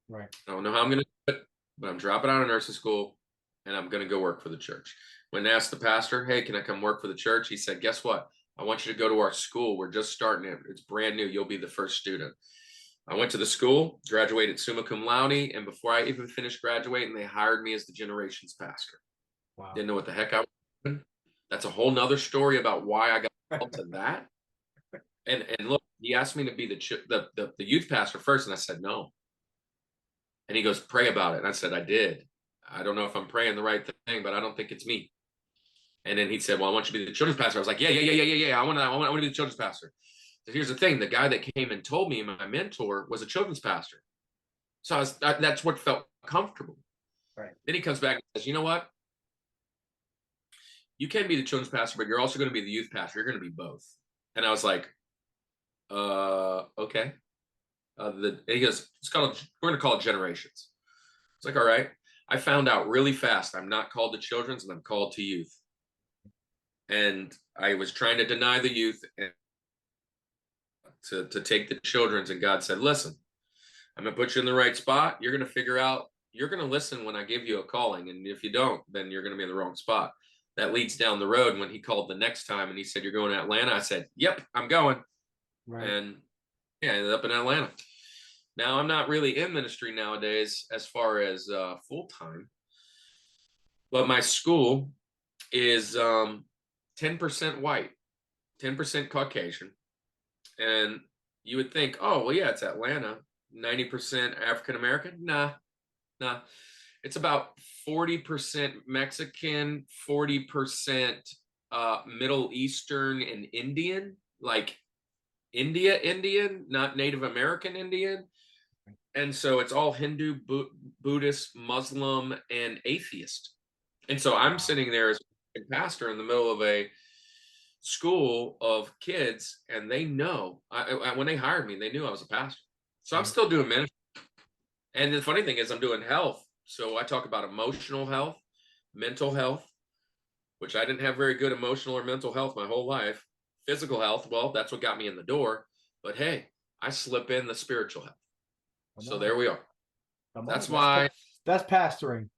S3: Right.
S1: I don't know how I'm going to do it, but I'm dropping out of nursing school and I'm going to go work for the church. When I asked the pastor, hey, can I come work for the church? He said, guess what? I want you to go to our school. We're just starting it. It's brand new. You'll be the first student. I went to the school, graduated summa cum laude. And before I even finished graduating, they hired me as the generations pastor. Wow. Didn't know what the heck I was doing. That's a whole nother story about why I got called to that. And look, he asked me to be the youth pastor first. And I said, no. And he goes, pray about it. And I said, I did. I don't know if I'm praying the right thing, but I don't think it's me. And then he said, well, I want you to be the children's pastor. I was like, yeah. I want to be the children's pastor. So here's the thing. The guy that came and told me, my mentor, was a children's pastor. So that's what felt comfortable. Right. Then he comes back and says, you know what? You can be the children's pastor, but you're also going to be the youth pastor. You're going to be both. And I was like, okay. He goes, we're going to call it generations. It's like, all right. I found out really fast I'm not called to children's and I'm called to youth. And I was trying to deny the youth and to take the children's, and God said, listen, I'm going to put you in the right spot. You're going to figure out, you're going to listen when I give you a calling. And if you don't, then you're going to be in the wrong spot. That leads down the road. When he called the next time and he said, you're going to Atlanta, I said, yep, I'm going.
S3: Right.
S1: And yeah, I ended up in Atlanta. Now, I'm not really in ministry nowadays as far as full-time, but my school is 10% white, 10% Caucasian. And you would think, oh, well, yeah, it's Atlanta, 90% African-American. Nah. It's about 40% Mexican, 40% Middle Eastern and Indian, like Indian, not Native American Indian. And so it's all Hindu, Buddhist, Muslim, and atheist. And so I'm sitting there as a pastor in the middle of a school of kids, and they know, when they hired me, they knew I was a pastor. So I'm still doing ministry. And the funny thing is I'm doing health. So I talk about emotional health, mental health, which I didn't have very good emotional or mental health my whole life. Physical health, well, that's what got me in the door. But hey, I slip in the spiritual health. So there we are. That's why.
S3: That's pastoring.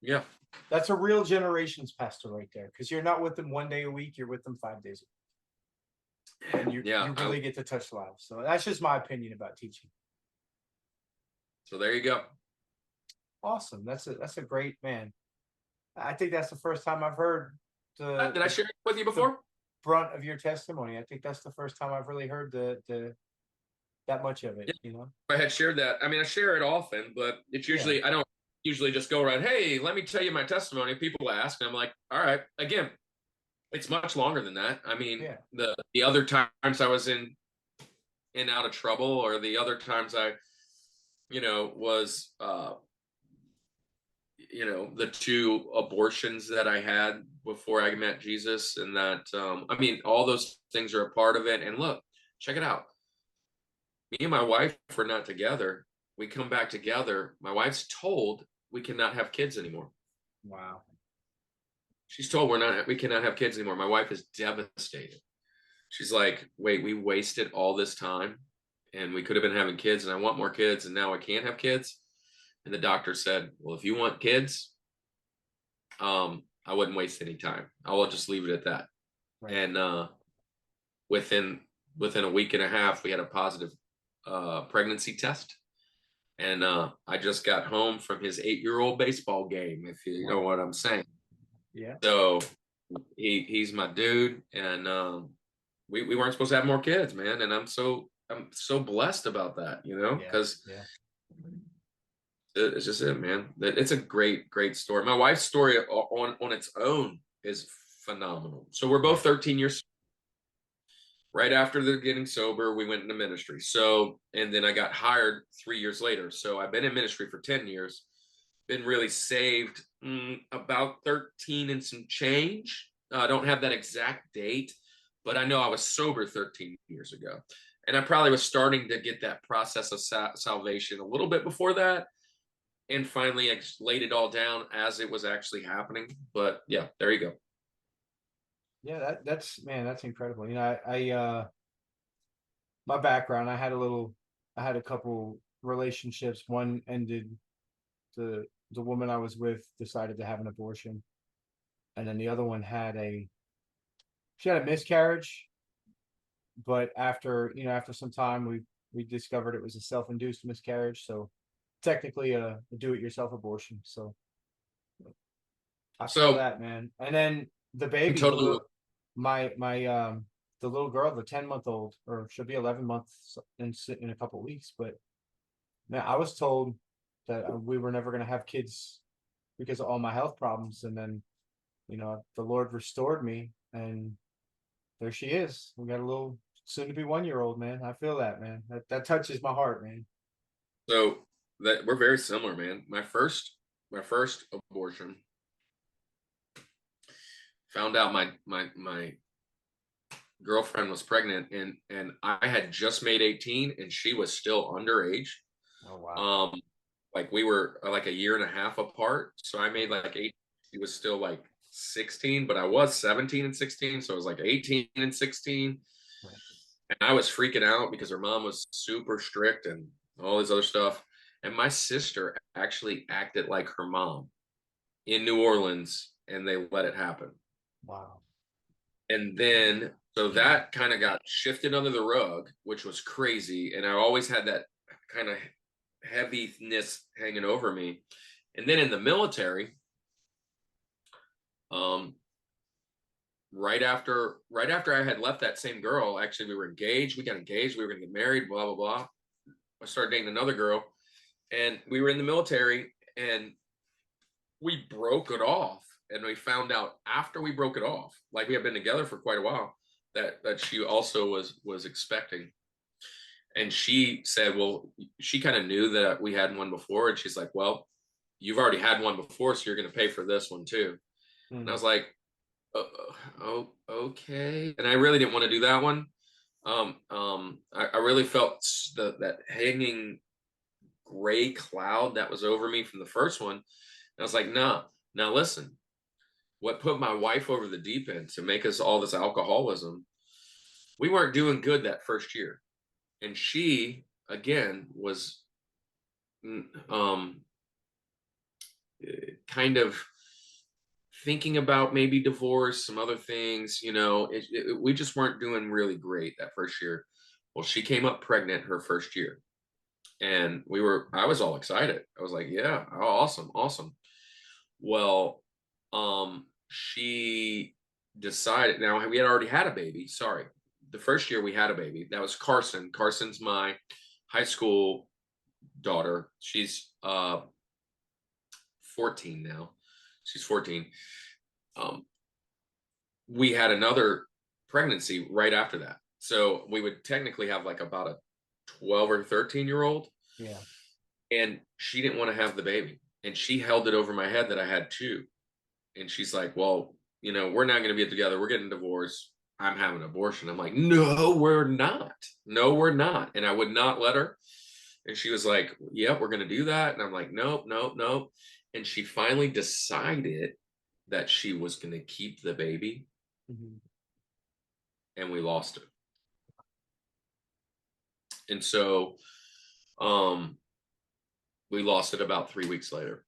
S1: Yeah.
S3: That's a real generations pastor right there. Because you're not with them 1 day a week, you're with them 5 days a week. And you really get to touch lives. So that's just my opinion about teaching.
S1: So there you go.
S3: Awesome. That's a great, man. I think that's the first time I've heard
S1: did I share it with you before?
S3: Brunt of your testimony. I think that's the first time I've really heard that much of it, you know.
S1: I had shared that. I mean, I share it often, but it's usually I don't usually just go around, hey, let me tell you my testimony. People ask, and I'm like, all right. Again, it's much longer than that. I mean, the other times I was in and out of trouble, or the other times I, was the 2 abortions that I had before I met Jesus, and that I mean, all those things are a part of it. And look, check it out. Me and my wife are not together. We come back together. My wife's told we cannot have kids anymore.
S3: Wow.
S1: She's told we cannot have kids anymore. My wife is devastated. She's like, wait, we wasted all this time and we could have been having kids, and I want more kids, and now I can't have kids. And the doctor said, well, if you want kids, I wouldn't waste any time. I will just leave it at that. Right. And within a week and a half, we had a positive pregnancy test. And I just got home from his 8-year-old baseball game, if you know what I'm saying.
S3: Yeah.
S1: So he's my dude, and we weren't supposed to have more kids, man. And I'm so blessed about that, because it's just it, man. It's a great story. My wife's story on its own is phenomenal. So we're both 13 years. Right after the getting sober, we went into ministry. So, and then I got hired 3 years later. So I've been in ministry for 10 years, been really saved about 13 and some change. I don't have that exact date, but I know I was sober 13 years ago. And I probably was starting to get that process of salvation a little bit before that. And finally, I laid it all down as it was actually happening. But yeah, there you go.
S3: Yeah, that's incredible. I my background, I had a couple relationships. One ended, the woman I was with decided to have an abortion. And then the other one she had a miscarriage, but after some time we discovered it was a self-induced miscarriage. So technically a do-it-yourself abortion. So I feel that, man. And then the baby, the little girl, the 10-month-old, or she'll be 11 months in a couple of weeks. But man, I was told that we were never going to have kids because of all my health problems. And then, the Lord restored me, and there she is. We got a little soon-to-be 1-year-old, man. I feel that, man. That touches my heart, man.
S1: So that we're very similar, man. My first abortion, found out my girlfriend was pregnant, and I had just made 18 and she was still underage.
S3: Oh wow.
S1: Like we were like a year and a half apart. So I made like 8. She was still like 16, but I was 17 and 16. So it was like 18 and 16. Right. And I was freaking out because her mom was super strict, and all this other stuff. And my sister actually acted like her mom in New Orleans, and they let it happen.
S3: Wow.
S1: And then, so that kind of got shifted under the rug, which was crazy. And I always had that kind of heaviness hanging over me. And then in the military, right after I had left that same girl, actually we were engaged, we got engaged, we were gonna get married, blah, blah, blah. I started dating another girl, and we were in the military, and we broke it off. And we found out after we broke it off, like we had been together for quite a while, that she also was expecting. And she said, well, she kind of knew that we had one before, and she's like, well, you've already had one before, so you're going to pay for this one too. And I was like, oh, okay. And I really didn't want to do that one. I really felt that hanging gray cloud that was over me from the first one. And I was like, nah, now listen, what put my wife over the deep end to make us all this alcoholism, we weren't doing good that first year. And she, again, was kind of thinking about maybe divorce, some other things, we just weren't doing really great that first year. Well, she came up pregnant her first year, and I was all excited. I was like, yeah, oh, awesome. Well, she decided, now we had already had a baby. Sorry. The first year we had a baby. That was Carson. Carson's my high school daughter. She's 14 now. She's 14. We had another pregnancy right after that. So we would technically have like about a 12 or 13-year-old.
S3: Yeah.
S1: And she didn't want to have the baby. And she held it over my head that I had two. And she's like, well, we're not going to be together. We're getting divorced. I'm having an abortion. I'm like, no, we're not. No, we're not. And I would not let her. And she was like, yep, we're going to do that. And I'm like, nope. And she finally decided that she was going to keep the baby. Mm-hmm. And we lost it. And so we lost it about 3 weeks later.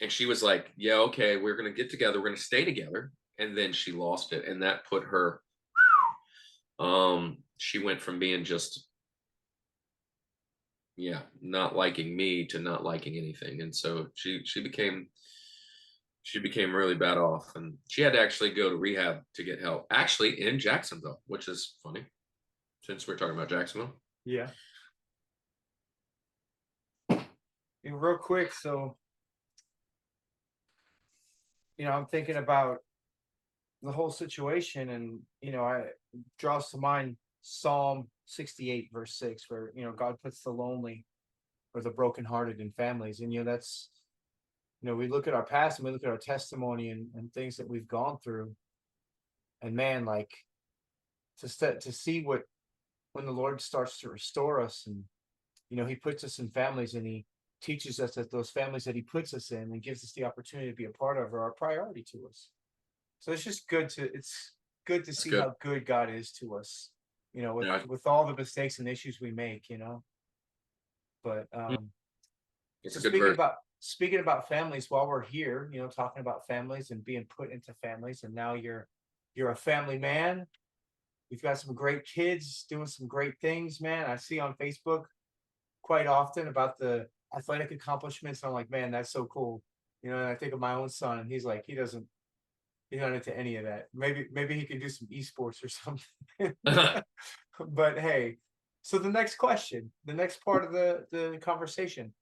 S1: And she was like, yeah, okay, we're going to get together. We're going to stay together. And then she lost it. And that put her, she went from being just, not liking me to not liking anything. And so she became really bad off. And she had to actually go to rehab to get help, actually in Jacksonville, which is funny since we're talking about Jacksonville.
S3: Yeah. And real quick, so I'm thinking about the whole situation, and I draws to mind Psalm 68 verse 6, where God puts the lonely or the brokenhearted in families. And that's, we look at our past and we look at our testimony and things that we've gone through, and man, like to see when the Lord starts to restore us, and he puts us in families, and he teaches us that those families that he puts us in and gives us the opportunity to be a part of are a priority to us. So it's just good to see how good God is to us, with all the mistakes and issues we make, But so speaking about families, while we're here, talking about families and being put into families, and now you're a family man. You've got some great kids doing some great things, man. I see on Facebook quite often about the athletic accomplishments. And I'm like, man, that's so cool. And I think of my own son, and he's like, he's not into any of that. Maybe he can do some esports or something. But hey, so the next question, the next part of the conversation,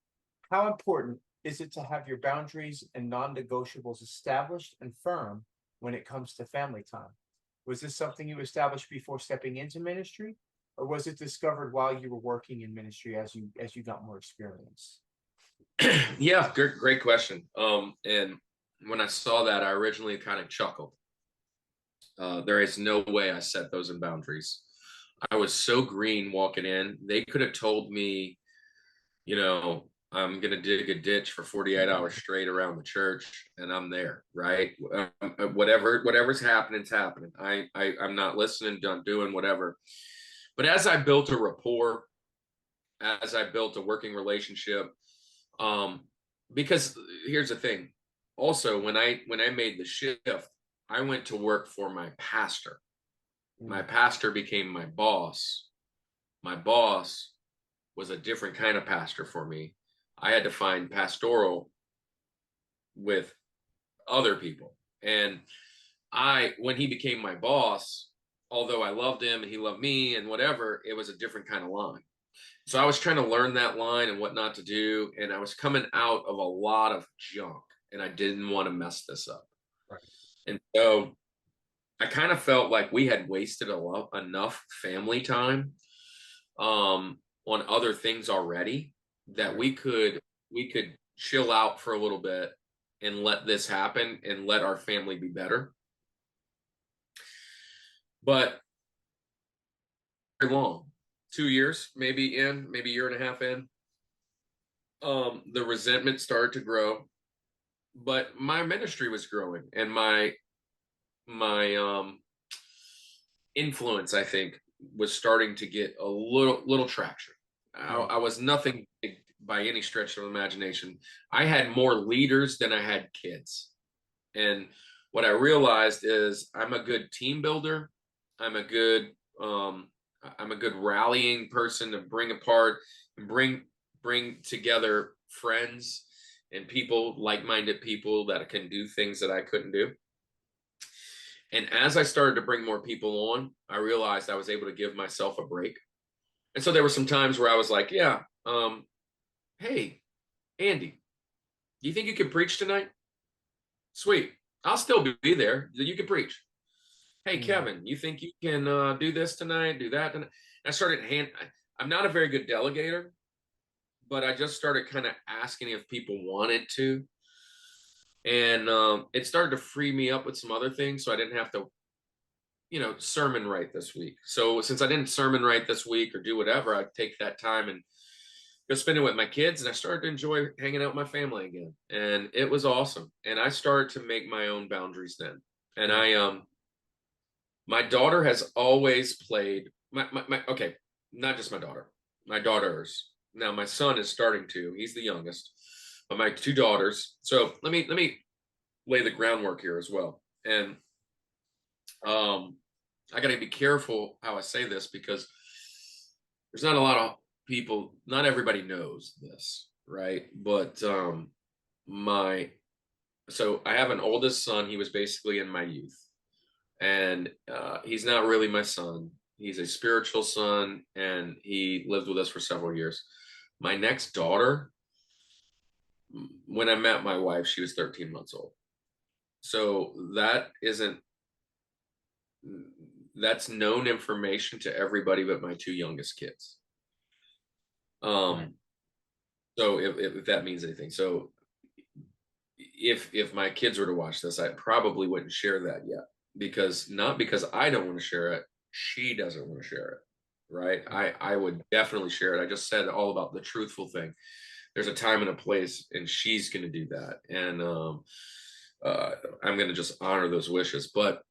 S3: how important is it to have your boundaries and non-negotiables established and firm when it comes to family time? Was this something you established before stepping into ministry, or was it discovered while you were working in ministry as you got more experience?
S1: Yeah, great question. And when I saw that, I originally kind of chuckled. There is no way I set those in boundaries. I was so green walking in. They could have told me, I'm going to dig a ditch for 48 hours straight around the church, and I'm there, right? Whatever's happening, it's happening. I'm not listening, doing whatever. But as I built a rapport, as I built a working relationship. Because here's the thing. Also, when I made the shift, I went to work for my pastor. My pastor became my boss. My boss was a different kind of pastor for me. I had to find pastoral with other people. And when he became my boss, although I loved him and he loved me and whatever, it was a different kind of line. So I was trying to learn that line and what not to do. And I was coming out of a lot of junk and I didn't want to mess this up.
S3: Right.
S1: And so I kind of felt like we had wasted enough family time on other things already that we could chill out for a little bit and let this happen and let our family be better. But very long, 2 years, maybe a year and a half in, the resentment started to grow, but my ministry was growing and my influence, I think, was starting to get a little traction. I was nothing big by any stretch of the imagination. I had more leaders than I had kids. And what I realized is I'm a good team builder. I'm a good rallying person to bring apart and bring together friends and people, like-minded people that can do things that I couldn't do. And as I started to bring more people on, I realized I was able to give myself a break. And so there were some times where I was like, hey, Andy, do you think you can preach tonight? Sweet. I'll still be there. You can preach. Hey, Kevin, you think you can do this tonight, do that tonight? I started I'm not a very good delegator, but I just started kind of asking if people wanted to. And it started to free me up with some other things. So I didn't have to, sermon write this week. So since I didn't sermon write this week or do whatever, I'd take that time and go spend it with my kids. And I started to enjoy hanging out with my family again. And it was awesome. And I started to make my own boundaries then. And my daughter has always played okay, not just my daughter, my daughters. Now my son is starting to, he's the youngest, but my two daughters. So let me lay the groundwork here as well. And I got to be careful how I say this because there's not a lot of people, not everybody knows this, right? But so I have an oldest son. He was basically in my youth. And he's not really my son. He's a spiritual son, and he lived with us for several years. My next daughter, when I met my wife, she was 13 months old. So that's known information to everybody but my two youngest kids. So if that means anything. So if my kids were to watch this, I probably wouldn't share that yet. Not because I don't want to share it, she doesn't want to share it, right? I would definitely share it. I just said all about the truthful thing. There's a time and a place, and she's going to do that. And I'm going to just honor those wishes. But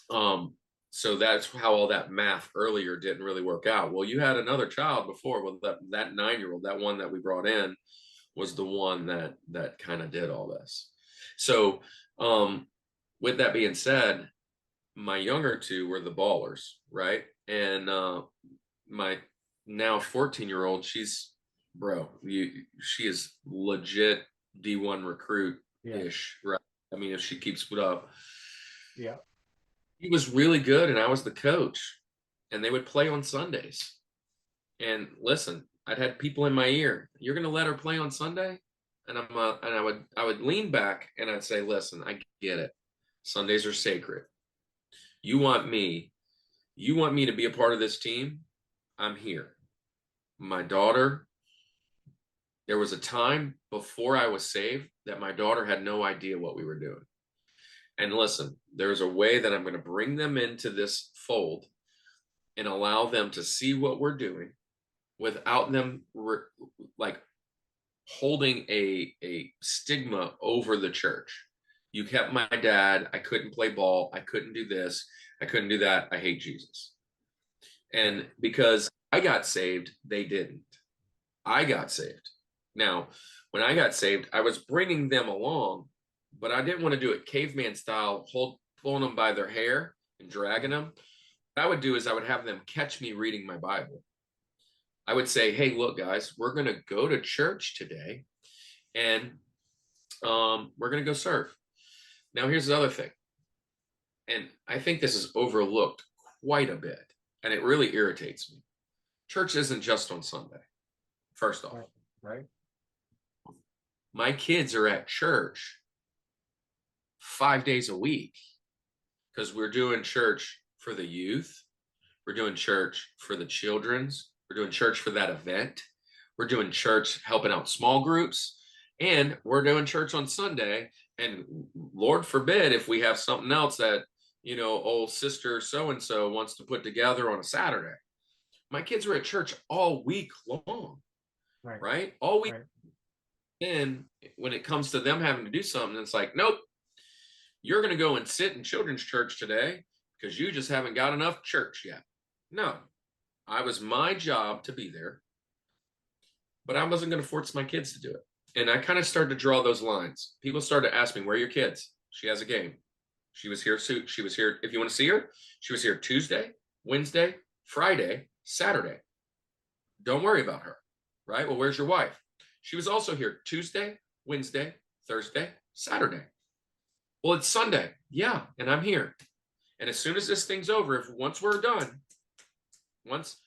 S1: so that's how all that math earlier didn't really work out. Well, you had another child before. Well, that 9-year-old, that one that we brought in, was the one that kind of did all this. So with that being said, my younger two were the ballers, right? And my now 14-year-old, she is legit D1 recruit-ish, right? I mean, if she keeps it up.
S3: Yeah.
S1: He was really good, and I was the coach, and they would play on Sundays. And listen, I'd had people in my ear. You're going to let her play on Sunday? And I would lean back and I'd say, listen, I get it. Sundays are sacred. You want me to be a part of this team? I'm here. My daughter, there was a time before I was saved that my daughter had no idea what we were doing. And listen, there's a way that I'm going to bring them into this fold and allow them to see what we're doing without them holding a stigma over the church. You kept my dad. I couldn't play ball. I couldn't do this. I couldn't do that. I hate Jesus. And because I got saved, they didn't. I got saved. Now, when I got saved, I was bringing them along, but I didn't want to do it caveman style, pulling them by their hair and dragging them. What I would do is I would have them catch me reading my Bible. I would say, hey, look, guys, we're going to go to church today, and we're going to go serve. Now, here's the other thing, and I think this is overlooked quite a bit, and it really irritates me. Church isn't just on Sunday, first off.
S3: Right.
S1: My kids are at church 5 days a week because we're doing church for the youth. We're doing church for the children's. We're doing church for that event. We're doing church helping out small groups. And we're doing church on Sunday. And Lord forbid if we have something else that, old sister so-and-so wants to put together on a Saturday. My kids are at church all week long, right? All week. Right. Then when it comes to them having to do something, it's like, nope, you're going to go and sit in children's church today because you just haven't got enough church yet. No, it was my job to be there, but I wasn't going to force my kids to do it. And I kind of started to draw those lines. People started to ask me, where are your kids? She has a game. She was here. She was here. If you want to see her, she was here Tuesday, Wednesday, Friday, Saturday. Don't worry about her, right? Well, where's your wife? She was also here Tuesday, Wednesday, Thursday, Saturday. Well, it's Sunday. Yeah, and I'm here. And as soon as this thing's over, once we're done, once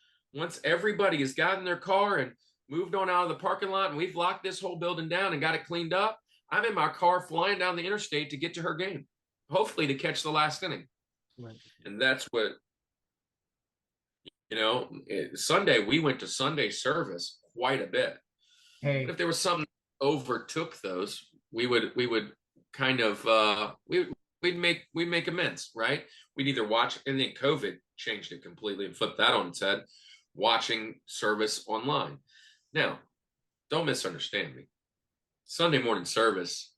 S1: everybody has gotten their car and moved on out of the parking lot and we've locked this whole building down and got it cleaned up, I'm in my car flying down the interstate to get to her game, hopefully to catch the last inning. Right. And that's what, Sunday, we went to Sunday service quite a bit. Hey. But if there was something that overtook those, we would kind of, we'd make amends, right? We'd either watch, and then COVID changed it completely and flipped that on its head, watching service online. Now, don't misunderstand me. Sunday morning service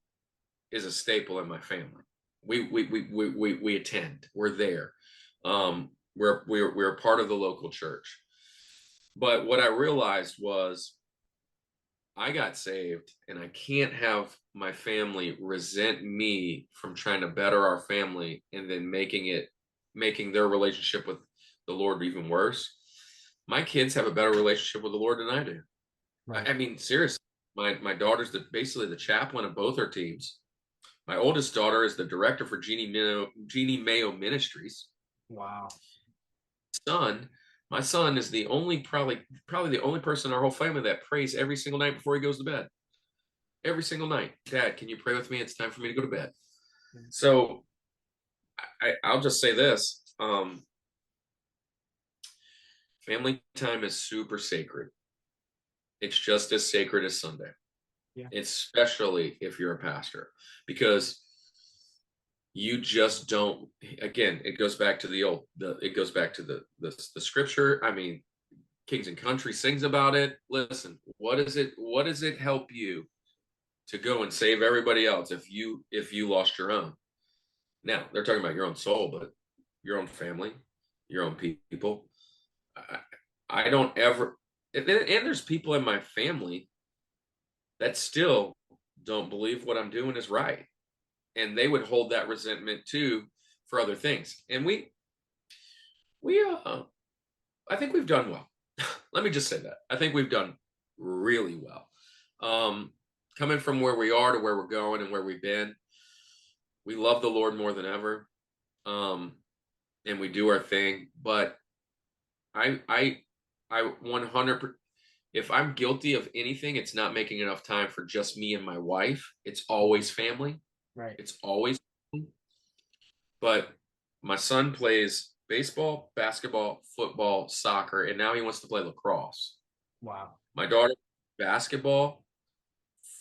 S1: is a staple in my family. We attend. We're there. We're a part of the local church. But what I realized was I got saved, and I can't have my family resent me from trying to better our family and then making their relationship with the Lord even worse. My kids have a better relationship with the Lord than I do. Right. I mean, seriously, my daughter's basically the chaplain of both our teams. My oldest daughter is the director for Jeannie Mayo Ministries. Wow. My son is the only, probably the only person in our whole family that prays every single night before he goes to bed. Every single night. Dad, can you pray with me? It's time for me to go to bed. Mm-hmm. So I'll just say this. Family time is super sacred. It's just as sacred as Sunday. Yeah. Especially if you're a pastor, because you just don't, again, it goes back to the scripture. I mean, Kings and Country sings about it. Listen, what does it help you to go and save everybody else if you lost your own? Now, they're talking about your own soul, but your own family, your own people. I don't ever, and there's people in my family that still don't believe what I'm doing is right. And they would hold that resentment too for other things. And I think we've done well. Let me just say that. I think we've done really well. Coming from where we are to where we're going and where we've been, we love the Lord more than ever. And we do our thing, but I 100%, if I'm guilty of anything, it's not making enough time for just me and my wife. It's always family. Right. It's always family. But my son plays baseball, basketball, football, soccer, and now he wants to play lacrosse. Wow. My daughter, basketball,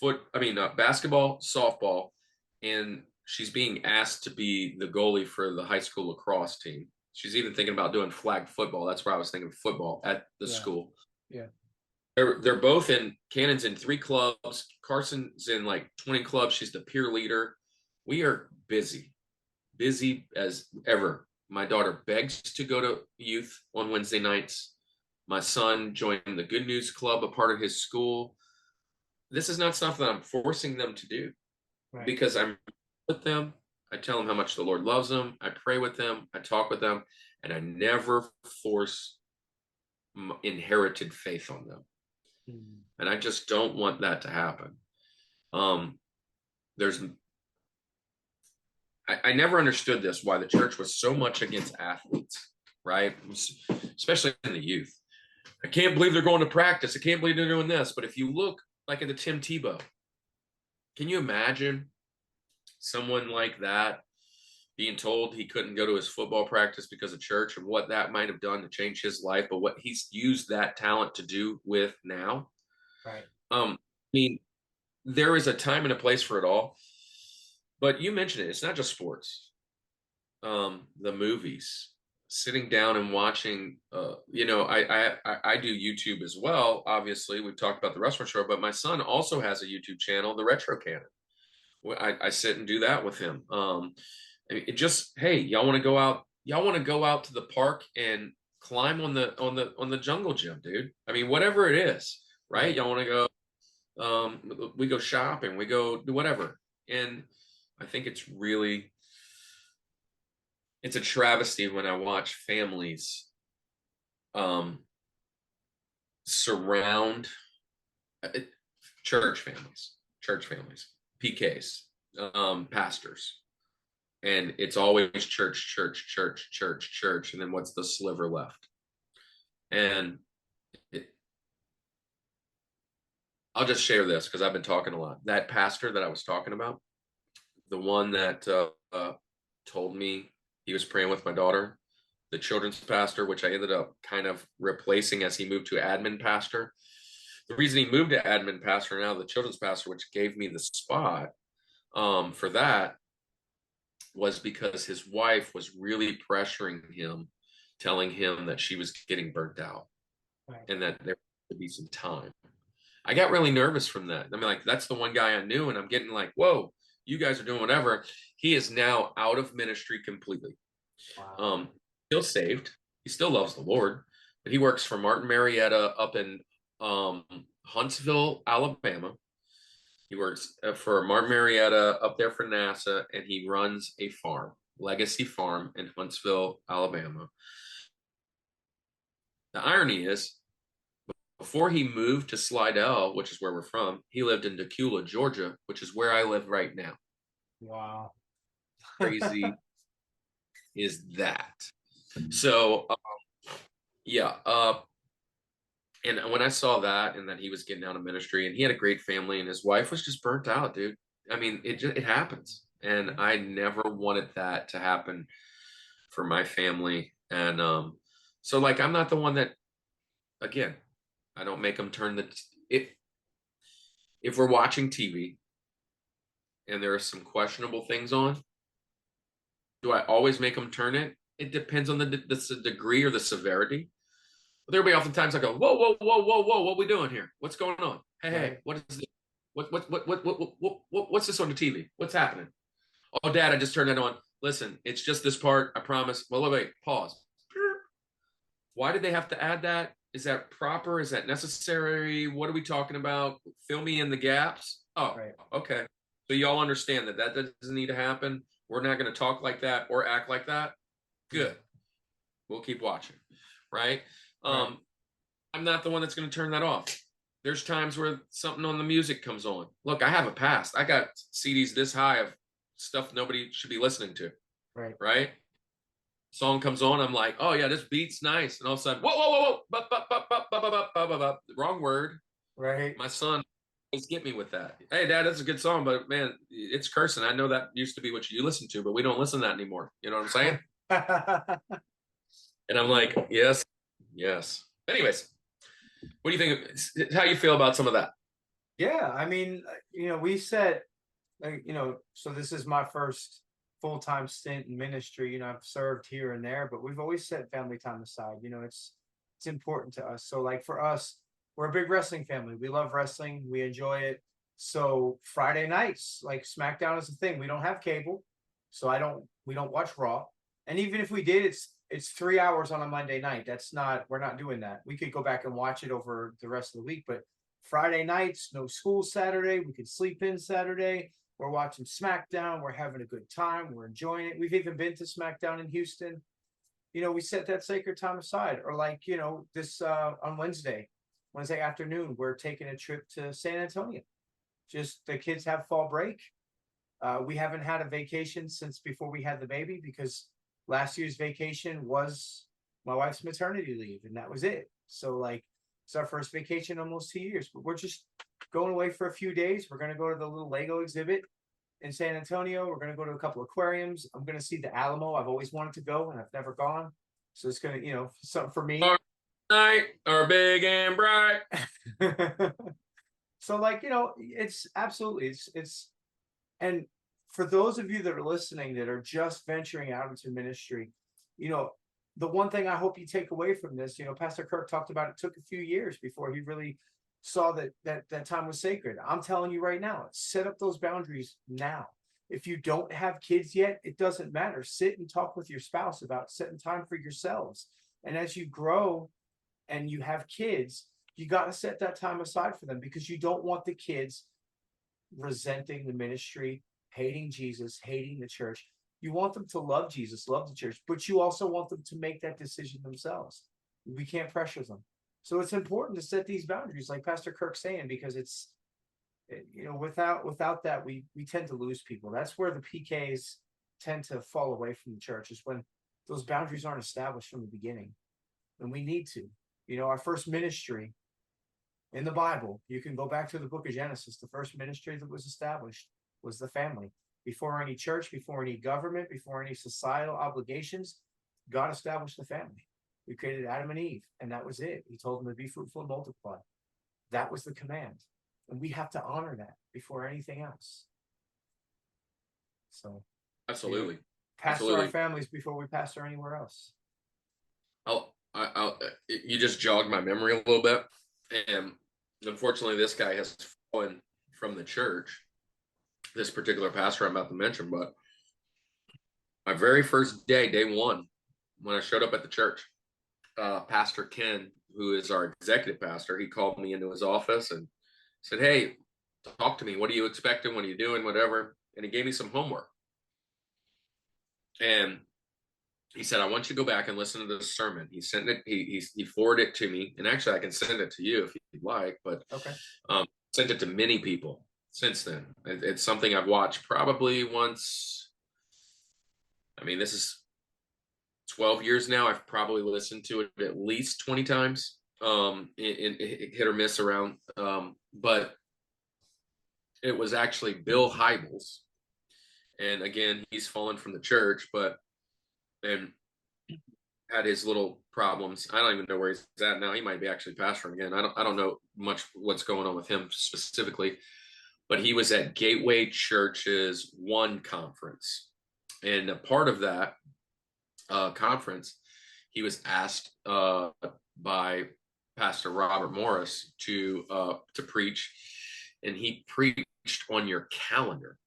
S1: softball, and she's being asked to be the goalie for the high school lacrosse team. She's even thinking about doing flag football. That's where I was thinking of football at the school. Yeah. They're both in, Cannon's in 3 clubs. Carson's in like 20 clubs. She's the peer leader. We are busy as ever. My daughter begs to go to youth on Wednesday nights. My son joined the Good News Club, a part of his school. This is not stuff that I'm forcing them to do,
S3: Right.
S1: because I'm with them. I tell them how much the Lord loves them. I pray with them. I talk with them, and I never force inherited faith on them.
S3: Mm.
S1: And I just don't want that to happen. I never understood this, why the church was so much against athletes, right? Especially in the youth. I can't believe they're going to practice. I can't believe they're doing this. But if you look like at the Tim Tebow, can you imagine someone like that being told he couldn't go to his football practice because of church, and what that might have done to change his life, but what he's used that talent to do with now?
S3: Right.
S1: I mean, there is a time and a place for it all. But you mentioned it. It's not just sports. The movies, sitting down and watching. I do YouTube as well. Obviously, we've talked about the restaurant show, but my son also has a YouTube channel, the Retro Canon. I sit and do that with him. It just, hey, y'all want to go out? Y'all want to go out to the park and climb on the jungle gym, dude? I mean, whatever it is, right? Y'all want to go? We go shopping. We go do whatever. And I think it's a travesty when I watch families surround church families, PKs, pastors, and it's always church, and then what's the sliver left? And I'll just share this because I've been talking a lot. That pastor that I was talking about, the one that told me he was praying with my daughter, the children's pastor, which I ended up kind of replacing as he moved to admin pastor. The reason he moved to admin pastor, now the children's pastor, which gave me the spot for that, was because his wife was really pressuring him, telling him that she was getting burnt out, right, and that there would be some time. I got really nervous from that. I mean, like, that's the one guy I knew, and I'm getting like, whoa, you guys are doing whatever. He is now out of ministry completely. Wow. Still saved. He still loves the Lord, but he works for Martin Marietta up in Huntsville, Alabama. He works for Martin Marietta up there for NASA, and he runs a farm, Legacy Farm in Huntsville, Alabama. The irony is, before he moved to Slidell, which is where we're from, he lived in Decula, Georgia, which is where I live right now.
S3: Wow.
S1: Crazy is that? So, and when I saw that, and that he was getting out of ministry, and he had a great family, and his wife was just burnt out, dude. I mean, it happens. And I never wanted that to happen for my family. And so, like, I'm not the one that, again, I don't make them turn if we're watching TV and there are some questionable things on, do I always make them turn it? It depends on the degree or the severity. But there'll be oftentimes I go, whoa, what are we doing here? What's going on? Hey, what is this? What's this on the TV? What's happening? Oh, Dad, I just turned it on. Listen, it's just this part. I promise. Well, wait, pause. Why did they have to add that? Is that proper? Is that necessary? What are we talking about? Fill me in the gaps. Oh, right. Okay. So y'all understand that doesn't need to happen. We're not going to talk like that or act like that. Good. We'll keep watching. Right? Right. I'm not the one that's going to turn that off. There's times where something on the music comes on. Look, I have a past. I got CDs this high of stuff nobody should be listening to. Right. Right? Song comes on, I'm like, oh yeah, this beat's nice. And all of a sudden, whoa, wrong word. Right. My son always get me with that. Hey, Dad, that's a good song, but man, it's cursing. I know that used to be what you listened to, but we don't listen to that anymore. You know what I'm saying? And I'm like, yes. Anyways, what do you think? How you feel about some of that?
S3: Yeah, I mean, we said, so this is my first full-time stint in ministry. I've served here and there, but we've always set family time aside. It's important to us. So, like, for us, we're a big wrestling family. We love wrestling. We enjoy it. So Friday nights, like, SmackDown is a thing. We don't have cable, so we don't watch Raw. And even if we did, it's 3 hours on a Monday night. We're not doing that. We could go back and watch it over the rest of the week, but Friday nights, no school Saturday. We could sleep in Saturday. We're watching SmackDown. We're having a good time. We're enjoying it. We've even been to SmackDown in Houston. We set that sacred time aside. Or like, this on Wednesday afternoon, we're taking a trip to San Antonio. Just the kids have fall break. We haven't had a vacation since before we had the baby, because last year's vacation was my wife's maternity leave, and that was it. So like, it's our first vacation in almost 2 years, but we're just going away for a few days. We're going to go to the little Lego exhibit in San Antonio. We're going to go to a couple aquariums. I'm going to see the Alamo. I've always wanted to go, and I've never gone. So it's going to, something for me.
S1: Our night are big and bright.
S3: So like, it's absolutely, and for those of you that are listening that are just venturing out into ministry, the one thing I hope you take away from this, Pastor Kirk talked about it took a few years before he really saw that time was sacred. I'm telling you right now, set up those boundaries now. If you don't have kids yet, it doesn't matter. Sit and talk with your spouse about setting time for yourselves. And as you grow and you have kids, you got to set that time aside for them, because you don't want the kids resenting the ministry, hating Jesus, hating the church. You want them to love Jesus, love the church, but you also want them to make that decision themselves. We can't pressure them. So it's important to set these boundaries, like Pastor Kirk's saying, because it's, without that, we tend to lose people. That's where the PKs tend to fall away from the church, is when those boundaries aren't established from the beginning. And we need to. Our first ministry in the Bible, you can go back to the book of Genesis. The first ministry that was established was the family. Before any church, before any government, before any societal obligations, God established the family. He created Adam and Eve, and that was it. He told them to be fruitful and multiply. That was the command. And we have to honor that before anything else. So
S1: Absolutely.
S3: Pastor our families before we pastor anywhere else.
S1: You just jogged my memory a little bit. And unfortunately, this guy has fallen from the church, this particular pastor I'm about to mention. But my very first day one, when I showed up at the church, Pastor Ken, who is our executive pastor, he called me into his office and said, "Hey, talk to me. What are you expecting? What are you doing? Whatever." And he gave me some homework. And he said, "I want you to go back and listen to this sermon." He sent it. He forwarded it to me, and actually, I can send it to you if you'd like. But
S3: okay,
S1: sent it to many people since then. It's something I've watched probably once. I mean, this is 12 years now. I've probably listened to it at least 20 times. In hit or miss around. But it was actually Bill Hybels, and again, he's fallen from the church, and had his little problems. I don't even know where he's at now. He might be actually pastoring again. I don't know much what's going on with him specifically, but he was at Gateway Church's One Conference, and a part of that conference, he was asked by Pastor Robert Morris to preach, and he preached on your calendar,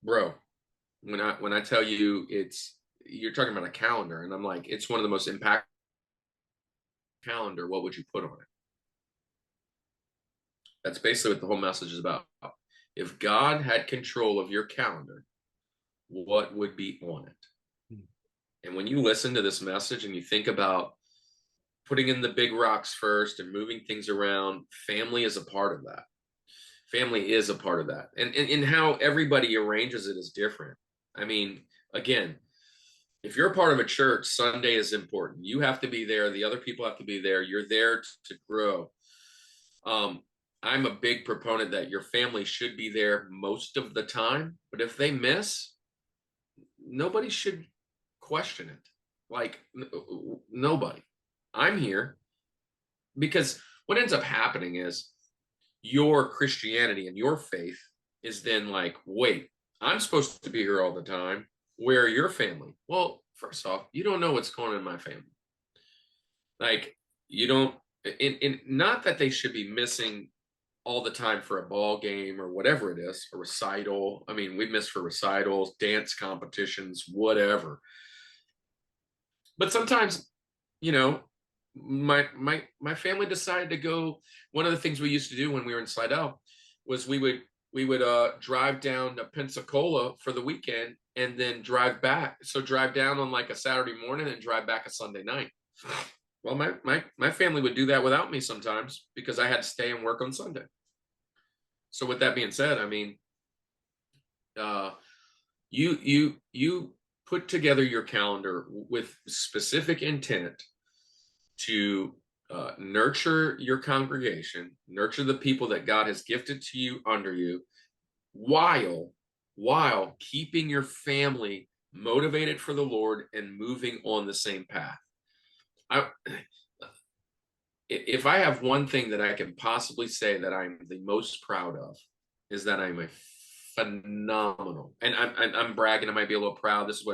S1: bro. When I tell you, you're talking about a calendar, and I'm like, it's one of the most impactful calendar. What would you put on it? That's basically what the whole message is about. If God had control of your calendar, what would be on it? And when you listen to this message and you think about putting in the big rocks first and moving things around, family is a part of that. Family is a part of that. And how everybody arranges it is different. I mean, again, if you're a part of a church, Sunday is important. You have to be there. The other people have to be there. You're there to grow. I'm a big proponent that your family should be there most of the time. But if they miss, nobody should question it. Like, nobody. I'm here because what ends up happening is your Christianity and your faith is then like, wait, I'm supposed to be here all the time. Where are your family? Well, first off, you don't know what's going on in my family. Like, you don't, not that they should be missing all the time for a ball game or whatever it is, a recital. I mean, we miss for recitals, dance competitions, whatever. But sometimes, you know, my family decided to go. One of the things we used to do when we were in Slidell was we would drive down to Pensacola for the weekend and then drive back. So drive down on like a Saturday morning and drive back a Sunday night. Well, my family would do that without me sometimes because I had to stay and work on Sunday. So with that being said, I mean, you put together your calendar with specific intent to nurture your congregation, nurture the people that God has gifted to you under you, while keeping your family motivated for the Lord and moving on the same path. If I have one thing that I can possibly say that I'm the most proud of, is that I'm a phenomenal, and I'm bragging. I might be a little proud. This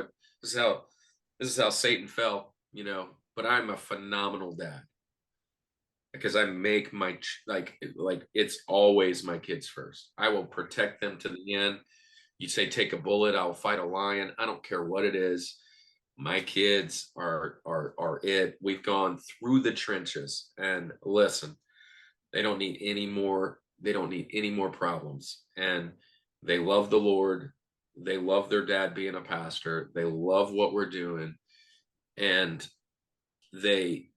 S1: is how Satan fell, you know. But I'm a phenomenal dad because I make my like it's always my kids first. I will protect them to the end. You say take a bullet, I'll fight a lion. I don't care what it is. My kids are it. We've gone through the trenches, and listen, they don't need any more. They don't need any more problems. And they love the Lord. They love their dad being a pastor. They love what we're doing, and they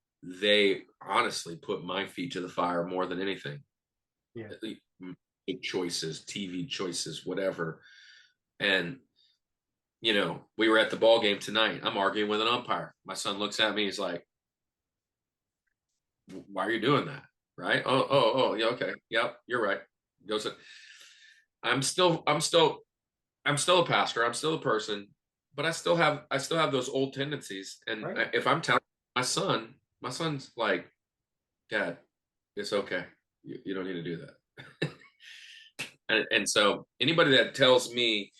S1: honestly put my feet to the fire more than anything.
S3: Yeah.
S1: Choices, TV choices, whatever. And you know, we were at the ball game tonight. I'm arguing with an umpire. My son looks at me. He's like, "Why are you doing that?" Right? Oh, yeah, okay, yep, you're right. Goes. I'm still a pastor. I'm still a person, but I still have those old tendencies. And right. If I'm telling my son's like, "Dad, it's okay. You don't need to do that." and so anybody that tells me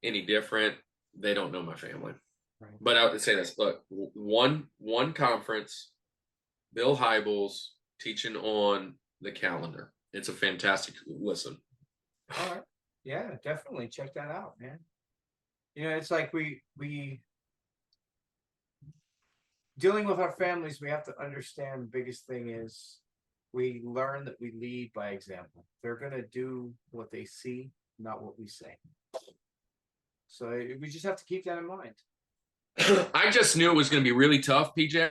S1: any different, they don't know my family. Right. But I would say this: look, one conference, Bill Hybels teaching on the calendar. It's a fantastic listen.
S3: All right, yeah, definitely check that out, man. You know, it's like we dealing with our families. We have to understand the biggest thing is we learn that we lead by example. They're gonna do what they see, not what we say. So we just have to keep that in mind.
S1: I just knew it was going to be really tough, PJ.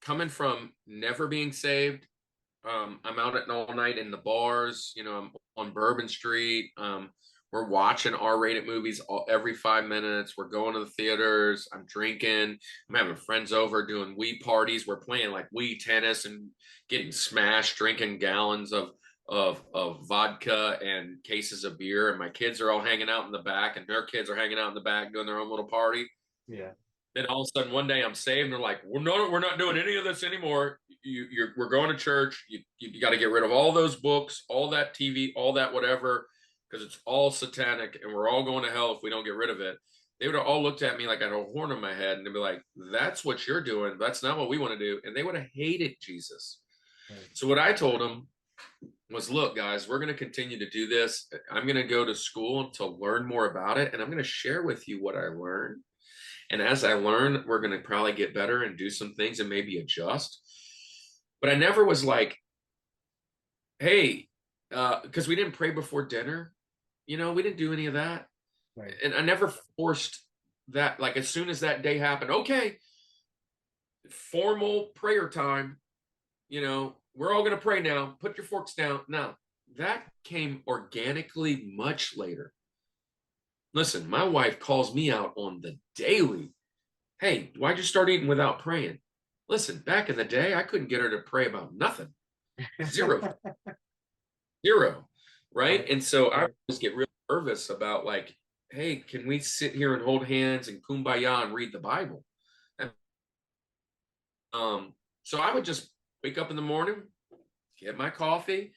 S1: Coming from never being saved, I'm out at all night in the bars. You know, I'm on Bourbon Street. We're watching R-rated movies every 5 minutes. We're going to the theaters. I'm drinking. I'm having friends over doing Wii parties. We're playing like Wii tennis and getting smashed, drinking gallons of vodka and cases of beer, and my kids are all hanging out in the back, and their kids are hanging out in the back doing their own little party.
S3: Yeah.
S1: Then all of a sudden one day I'm saved, and they're like, we're not doing any of this anymore. We're going to church. You got to get rid of all those books, all that TV, all that whatever, because it's all satanic, and we're all going to hell if we don't get rid of it. They would have all looked at me like I had a horn in my head, and they'd be like, that's what you're doing. That's not what we want to do. And they would have hated Jesus. Right. So what I told them was, look, guys, we're going to continue to do this. I'm going to go to school to learn more about it, and I'm going to share with you what I learned. And as I learn, we're going to probably get better and do some things and maybe adjust. But I never was like, hey, because we didn't pray before dinner. You know, we didn't do any of that. Right. And I never forced that. Like, as soon as that day happened, okay, formal prayer time, you know, we're all going to pray now. Put your forks down. No, that came organically much later. Listen, my wife calls me out on the daily. Hey, why'd you start eating without praying? Listen, back in the day, I couldn't get her to pray about nothing. Zero. Right? And so I just get real nervous about like, hey, can we sit here and hold hands and kumbaya and read the Bible? So I would just wake up in the morning, get my coffee,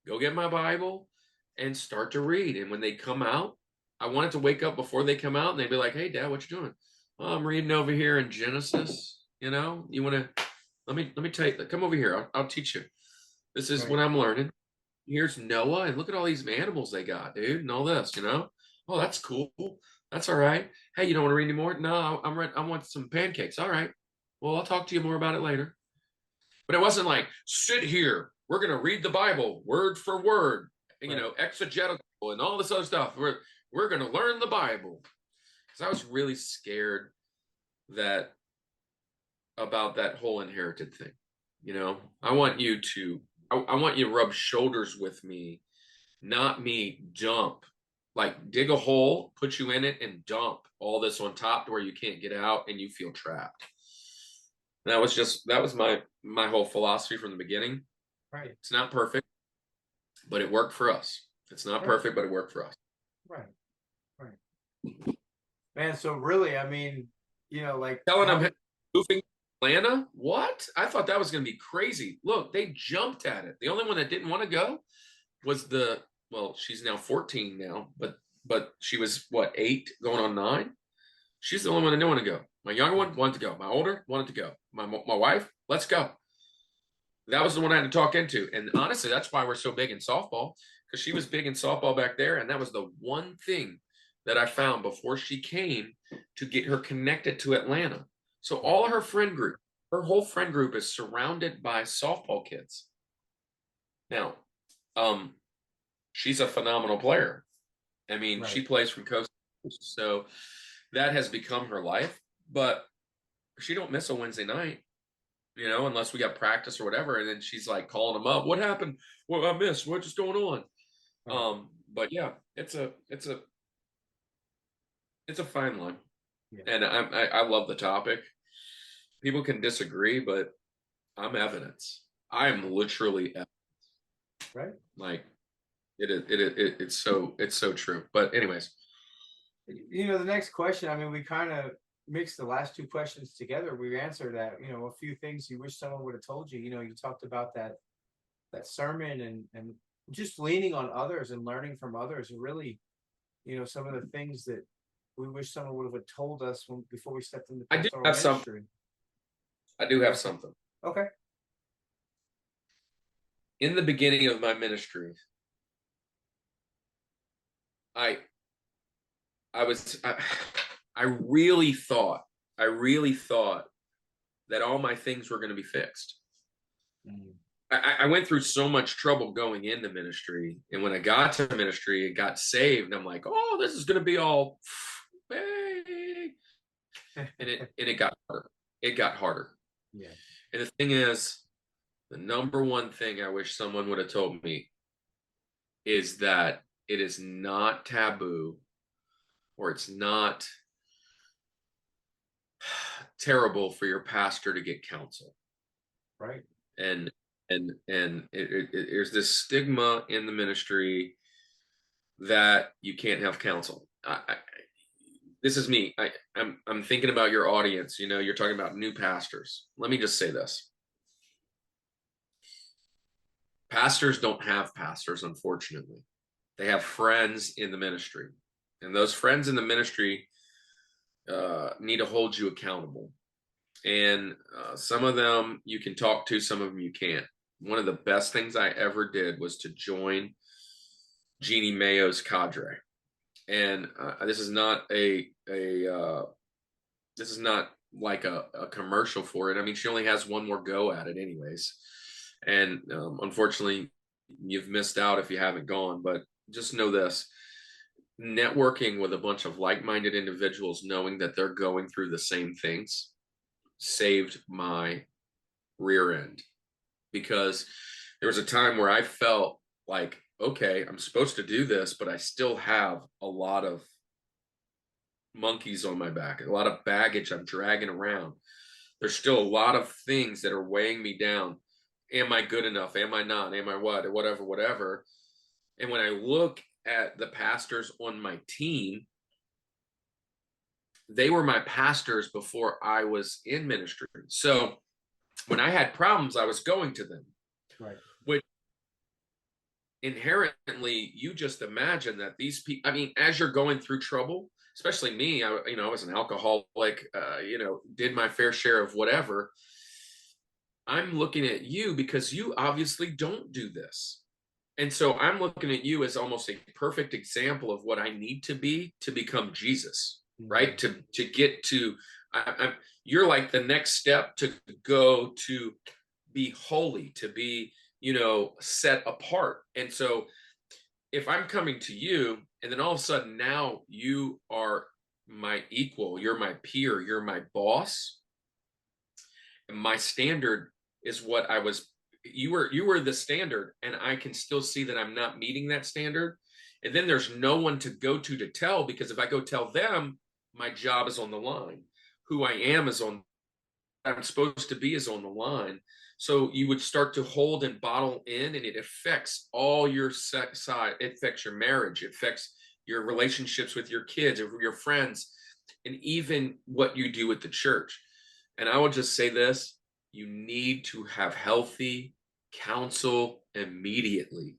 S1: go get my Bible, and start to read. And when they come out, I wanted to wake up before they come out, and they'd be like, hey, Dad, what you doing? Oh, I'm reading over here in Genesis. You know, you want to, let me tell you, come over here. I'll teach you. This is what I'm learning. Here's Noah, and look at all these animals they got, dude, and all this, you know. Oh, that's cool. That's all right. Hey, you don't want to read anymore? No, I want some pancakes. All right. Well, I'll talk to you more about it later. But it wasn't like, sit here. We're going to read the Bible word for word, and,
S3: Right.
S1: exegetical and all this other stuff. We're going to learn the Bible. Because I was really scared about that whole inherited thing. I want you to rub shoulders with me, not me dump, like dig a hole, put you in it, and dump all this on top to where you can't get out and you feel trapped. That was my whole philosophy from the beginning.
S3: Right.
S1: It's not perfect, but it worked for us. It's not perfect, but it worked for us.
S3: Right. Man, so really, I mean, like
S1: Telling them moving to Atlanta? What? I thought that was going to be crazy. Look, they jumped at it. The only one that didn't want to go was she's now 14 now, but she was what, 8 going on 9? She's the only one that didn't want to go. My younger one wanted to go. My older wanted to go. My wife, let's go. That was the one I had to talk into. And honestly, that's why we're so big in softball, because she was big in softball back there. And that was the one thing that I found before she came to get her connected to Atlanta. So all of her whole friend group is surrounded by softball kids. Now, she's a phenomenal player. I mean, She plays from coast to coast. So that has become her life, but she don't miss a Wednesday night, unless we got practice or whatever. And then she's like calling them up. What happened? What I missed? What's going on? But yeah, it's a fine line. Yeah. And I love the topic. People can disagree, but I'm evidence. I'm literally evidence.
S3: Right.
S1: Like it's so true. But anyways,
S3: the next question, I mean, we kind of mixed the last 2 questions together. We answered that, a few things you wish someone would have told you. You talked about that sermon and just leaning on others and learning from others, and really, some of the things that we wish someone would have told us before we stepped into pastoral ministry.
S1: I do have something.
S3: Okay.
S1: In the beginning of my ministry, I really thought that all my things were going to be fixed. Mm. I went through so much trouble going into ministry, and when I got to ministry and got saved, I'm like, oh, this is going to be all, hey. And it got harder. It got harder. Yeah. And the thing is, the number one thing I wish someone would have told me is that it is not taboo, or it's not terrible for your pastor to get counsel.
S3: Right.
S1: And there's this stigma in the ministry that you can't have counsel. This is me. I'm thinking about your audience. You're talking about new pastors. Let me just say this. Pastors don't have pastors, unfortunately. They have friends in the ministry. And those friends in the ministry need to hold you accountable. And some of them you can talk to, some of them you can't. One of the best things I ever did was to join Jeannie Mayo's cadre. And this is not like a commercial for it. I mean, she only has one more go at it anyways. And unfortunately, you've missed out if you haven't gone. But just know this. Networking with a bunch of like-minded individuals, knowing that they're going through the same things, saved my rear end. Because there was a time where I felt like, okay, I'm supposed to do this, but I still have a lot of monkeys on my back, a lot of baggage I'm dragging around. There's still a lot of things that are weighing me down. Am I good enough? Am I not? Am I what? Whatever. And when I look at the pastors on my team, they were my pastors before I was in ministry. So when I had problems, I was going to them.
S3: Right.
S1: Which inherently, you just imagine that these people, I mean, as you're going through trouble, especially me, I was an alcoholic, did my fair share of whatever. I'm looking at you because you obviously don't do this. And so I'm looking at you as almost a perfect example of what I need to be to become Jesus, right? To get to, you're like the next step to go to be holy, to be, set apart. And so if I'm coming to you and then all of a sudden now you are my equal, you're my peer, you're my boss, and my standard is what you were the standard, and I can still see that I'm not meeting that standard. And then there's no one to go to tell, because if I go tell them, my job is on the line. Who I am is on, I'm supposed to be is on the line. So you would start to hold and bottle in, and it affects all your side. It affects your marriage. It affects your relationships with your kids or your friends, and even what you do with the church. And I will just say this: you need to have healthy counsel immediately.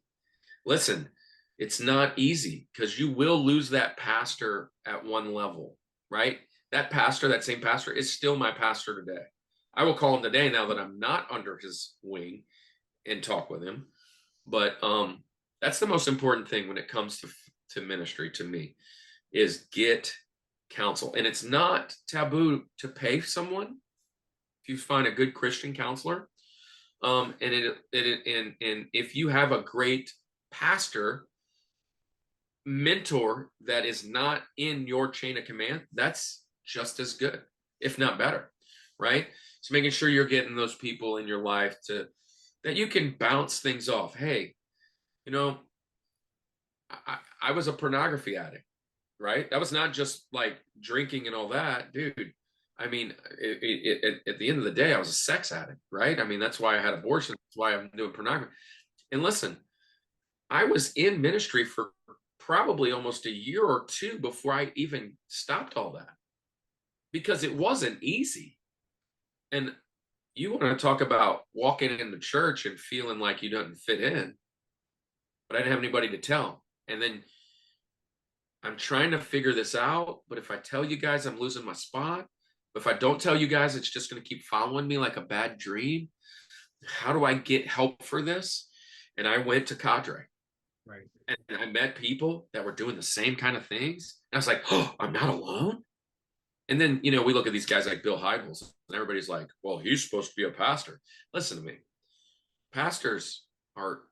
S1: Listen, it's not easy, because you will lose that pastor at one level, right? That pastor, that same pastor, is still my pastor today. I will call him today now that I'm not under his wing and talk with him. But that's the most important thing when it comes to ministry to me, is get counsel. And it's not taboo to pay someone if you find a good Christian counselor. And if you have a great pastor mentor that is not in your chain of command, that's just as good, if not better, right? So making sure you're getting those people in your life that you can bounce things off. Hey, I was a pornography addict, right? That was not just like drinking and all that, dude. I mean, at the end of the day, I was a sex addict, right? I mean, that's why I had abortion. That's why I'm doing pornography. And listen, I was in ministry for probably almost a year or two before I even stopped all that, because it wasn't easy. And you want to talk about walking in the church and feeling like you don't fit in, but I didn't have anybody to tell. And then I'm trying to figure this out, but if I tell you guys, I'm losing my spot. If I don't tell you guys, it's just going to keep following me like a bad dream. How do I get help for this? And I went to Cadre.
S3: Right.
S1: And I met people that were doing the same kind of things. And I was like, oh, I'm not alone. And then, we look at these guys like Bill Hybels, and everybody's like, well, he's supposed to be a pastor. Listen to me. Pastors are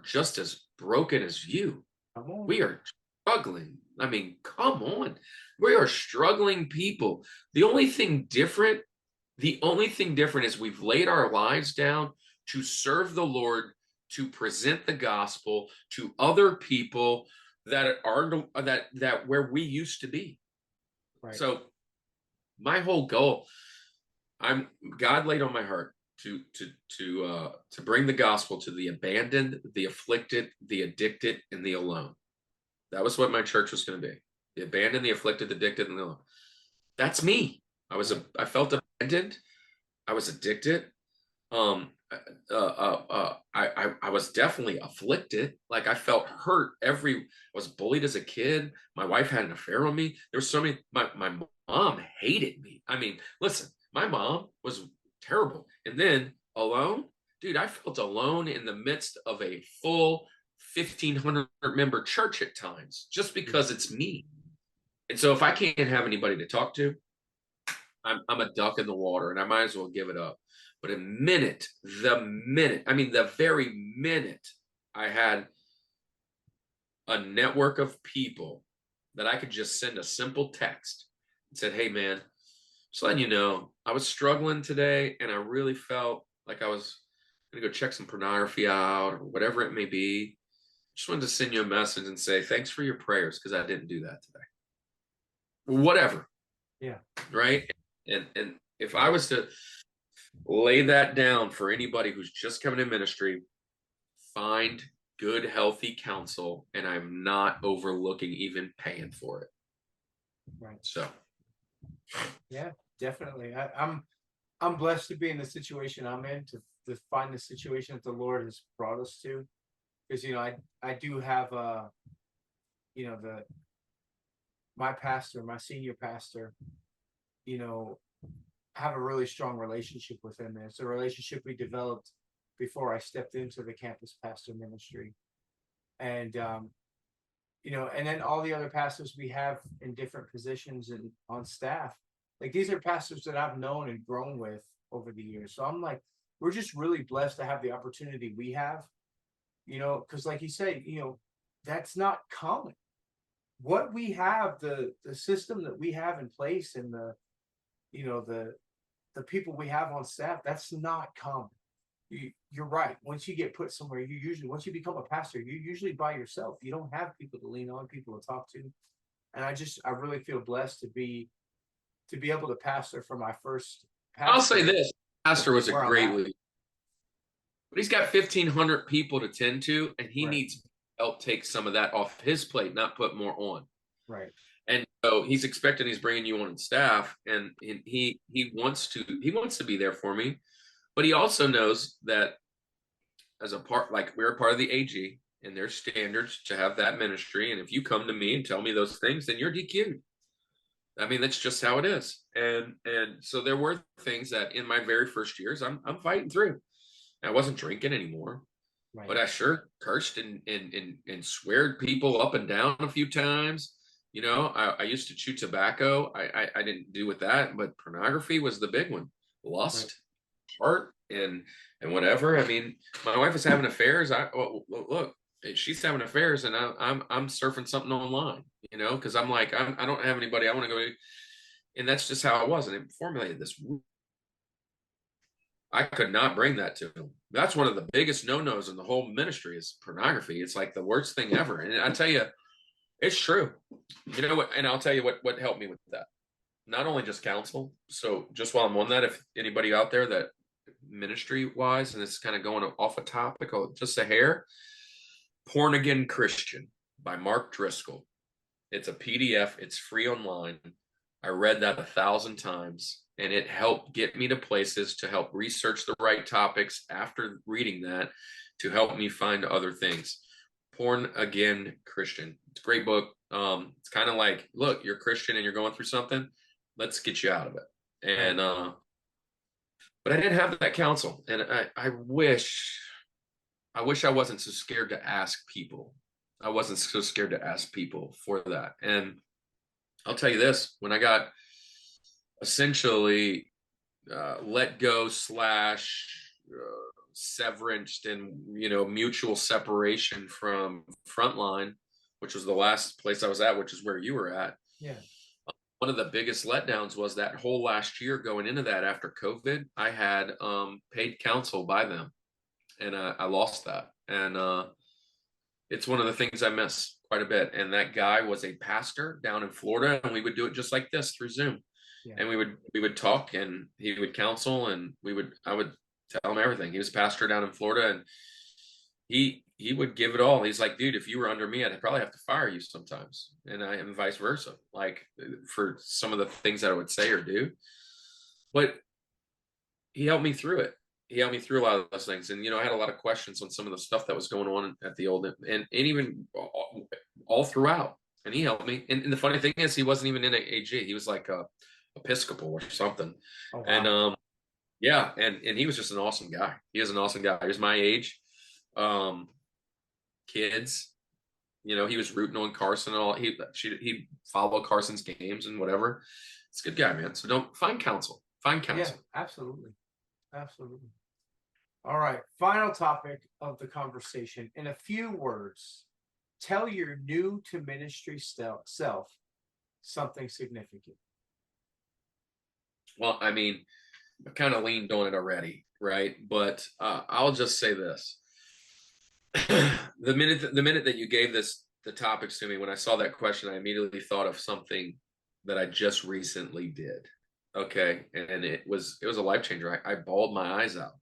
S1: just as broken as you. We are struggling. I mean, come on. We are struggling people. The only thing different is we've laid our lives down to serve the Lord, to present the gospel to other people that are that where we used to be. Right. So my whole goal, God laid on my heart to bring the gospel to the abandoned, the afflicted, the addicted, and the alone. That was what my church was going to be: the abandoned, the afflicted, the addicted, and the alone. That's me. I felt abandoned. I was addicted. I was definitely afflicted. Like, I felt hurt. I was bullied as a kid. My wife had an affair on me. There was so many. My mom hated me. I mean, listen, my mom was terrible. And then alone, dude, I felt alone in the midst of a full 1,500 member church at times, just because it's me. And so if I can't have anybody to talk to, I'm a duck in the water, and I might as well give it up. But the very minute I had a network of people that I could just send a simple text and said, hey man, just letting you know, I was struggling today, and I really felt like I was going to go check some pornography out, or whatever it may be. Just wanted to send you a message and say, thanks for your prayers, because I didn't do that today. Whatever.
S3: Yeah.
S1: Right. And if I was to lay that down for anybody who's just coming in ministry, find good, healthy counsel, and I'm not overlooking even paying for it.
S3: Right.
S1: So.
S3: Yeah, definitely. I'm blessed to be in the situation I'm in, to find the situation that the Lord has brought us to, because I do have my pastor, my senior pastor, have a really strong relationship with him. And it's a relationship we developed before I stepped into the campus pastor ministry. And and then all the other pastors we have in different positions and on staff, like these are pastors that I've known and grown with over the years. So I'm like, we're just really blessed to have the opportunity we have, because like you say, that's not common. What we have, the system that we have in place, and the people we have on staff, that's not common. You're right. Once you get put somewhere, once you become a pastor, you're usually by yourself. You don't have people to lean on, people to talk to. And I really feel blessed to be able to pastor for my first pastor.
S1: I'll say this, pastor was a great leader. But he's got 1,500 people to tend to, and he needs to help take some of that off his plate, not put more on.
S3: Right.
S1: And so he's expecting, he's bringing you on staff, and he wants to be there for me. But he also knows that as a part, like we're a part of the AG, and there's standards to have that ministry. And if you come to me and tell me those things, then you're DQ'd. I mean, that's just how it is. And so there were things that in my very first years, I'm fighting through. I wasn't drinking anymore, but I sure cursed and sweared people up and down a few times. I used to chew tobacco. I didn't do with that, but pornography was the big one. Lust, heart, and whatever. I mean, my wife is having affairs. Look, she's having affairs, and I'm surfing something online. Because I'm like, I don't have anybody I want to go. And that's just how it was. And it formulated this. I could not bring that to him. That's one of the biggest no-nos in the whole ministry is pornography. It's like the worst thing ever. And I tell you, it's true. You know what? And I'll tell you what helped me with that. Not only just counsel. So just while I'm on that, if anybody out there that ministry-wise, and it's kind of going off a topic, just a hair, Born Again Christian by Mark Driscoll. It's a PDF. It's free online. I read that 1,000 times, and it helped get me to places to help research the right topics after reading that to help me find other things. Born Again Christian. It's a great book. It's kind of like, look, you're Christian and you're going through something. Let's get you out of it. And but I didn't have that counsel, and I wish I wasn't so scared to ask people. I wasn't so scared to ask people for that. And I'll tell you this, when I got essentially let go / severanced and, mutual separation from Frontline, which was the last place I was at, which is where you were at.
S3: Yeah.
S1: One of the biggest letdowns was that whole last year going into that after COVID, I had paid counsel by them, and I lost that. And it's one of the things I miss quite a bit. And that guy was a pastor down in Florida, and we would do it just like this through Zoom. Yeah. And we would talk, and he would counsel, and I would tell him everything. He was a pastor down in Florida, and he would give it all. He's like, dude, if you were under me, I'd probably have to fire you sometimes. And vice versa, like for some of the things that I would say or do. But he helped me through it. He helped me through a lot of those things. And, I had a lot of questions on some of the stuff that was going on at the old, and even all throughout. And he helped me. And the funny thing is, he wasn't even in an AG. He was like a Episcopal or something. Oh, wow. And yeah, and he was just an awesome guy. He is an awesome guy. He was my age. Kids, he was rooting on Carson and all. He'd follow Carson's games and whatever. It's a good guy, man. So don't find counsel. Yeah,
S3: absolutely. All right. Final topic of the conversation. In a few words, tell your new to ministry self something significant.
S1: Well, I mean, I kind of leaned on it already, right? But I'll just say this. The minute that you gave the topics to me, when I saw that question, I immediately thought of something that I just recently did. Okay. And it was a life changer. I bawled my eyes out.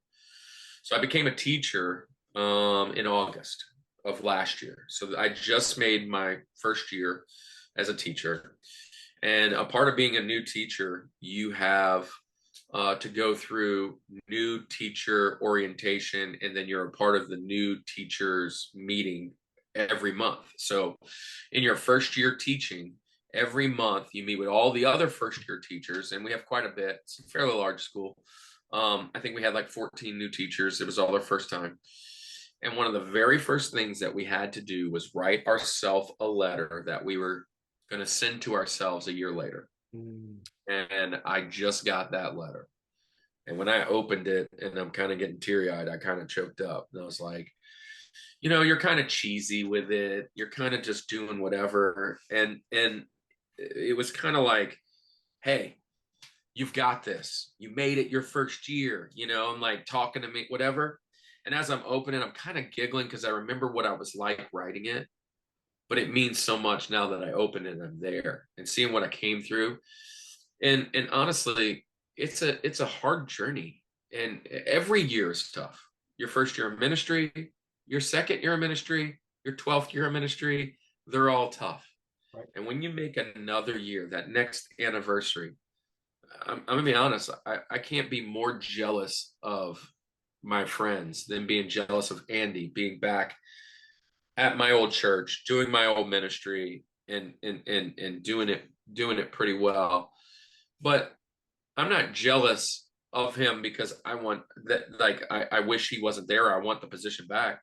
S1: So I became a teacher in August of last year. So I just made my first year as a teacher. And a part of being a new teacher, you have to go through new teacher orientation, and then you're a part of the new teachers meeting every month. So in your first year teaching, every month you meet with all the other first year teachers, and we have quite a bit. It's a fairly large school. I think we had like 14 new teachers. It was all their first time. And one of the very first things that we had to do was write ourselves a letter that we were going to send to ourselves a year later. And I just got that letter. And when I opened it, and I'm kind of getting teary-eyed, I kind of choked up. And I was like, you're kind of cheesy with it. You're kind of just doing whatever. And it was kind of like, hey, you've got this. You made it your first year. I'm like talking to me, whatever. And as I'm opening, I'm kind of giggling because I remember what I was like writing it. But it means so much now that I open it and I'm there and seeing what I came through. And honestly, it's a hard journey. And every year is tough. Your first year of ministry, your second year of ministry, your 12th year of ministry, they're all tough. Right. And when you make another year, that next anniversary, I'm going to be honest, I can't be more jealous of my friends than being jealous of Andy being back at my old church, doing my old ministry and doing it pretty well. But I'm not jealous of him because I want that, like, I wish he wasn't there. I want the position back.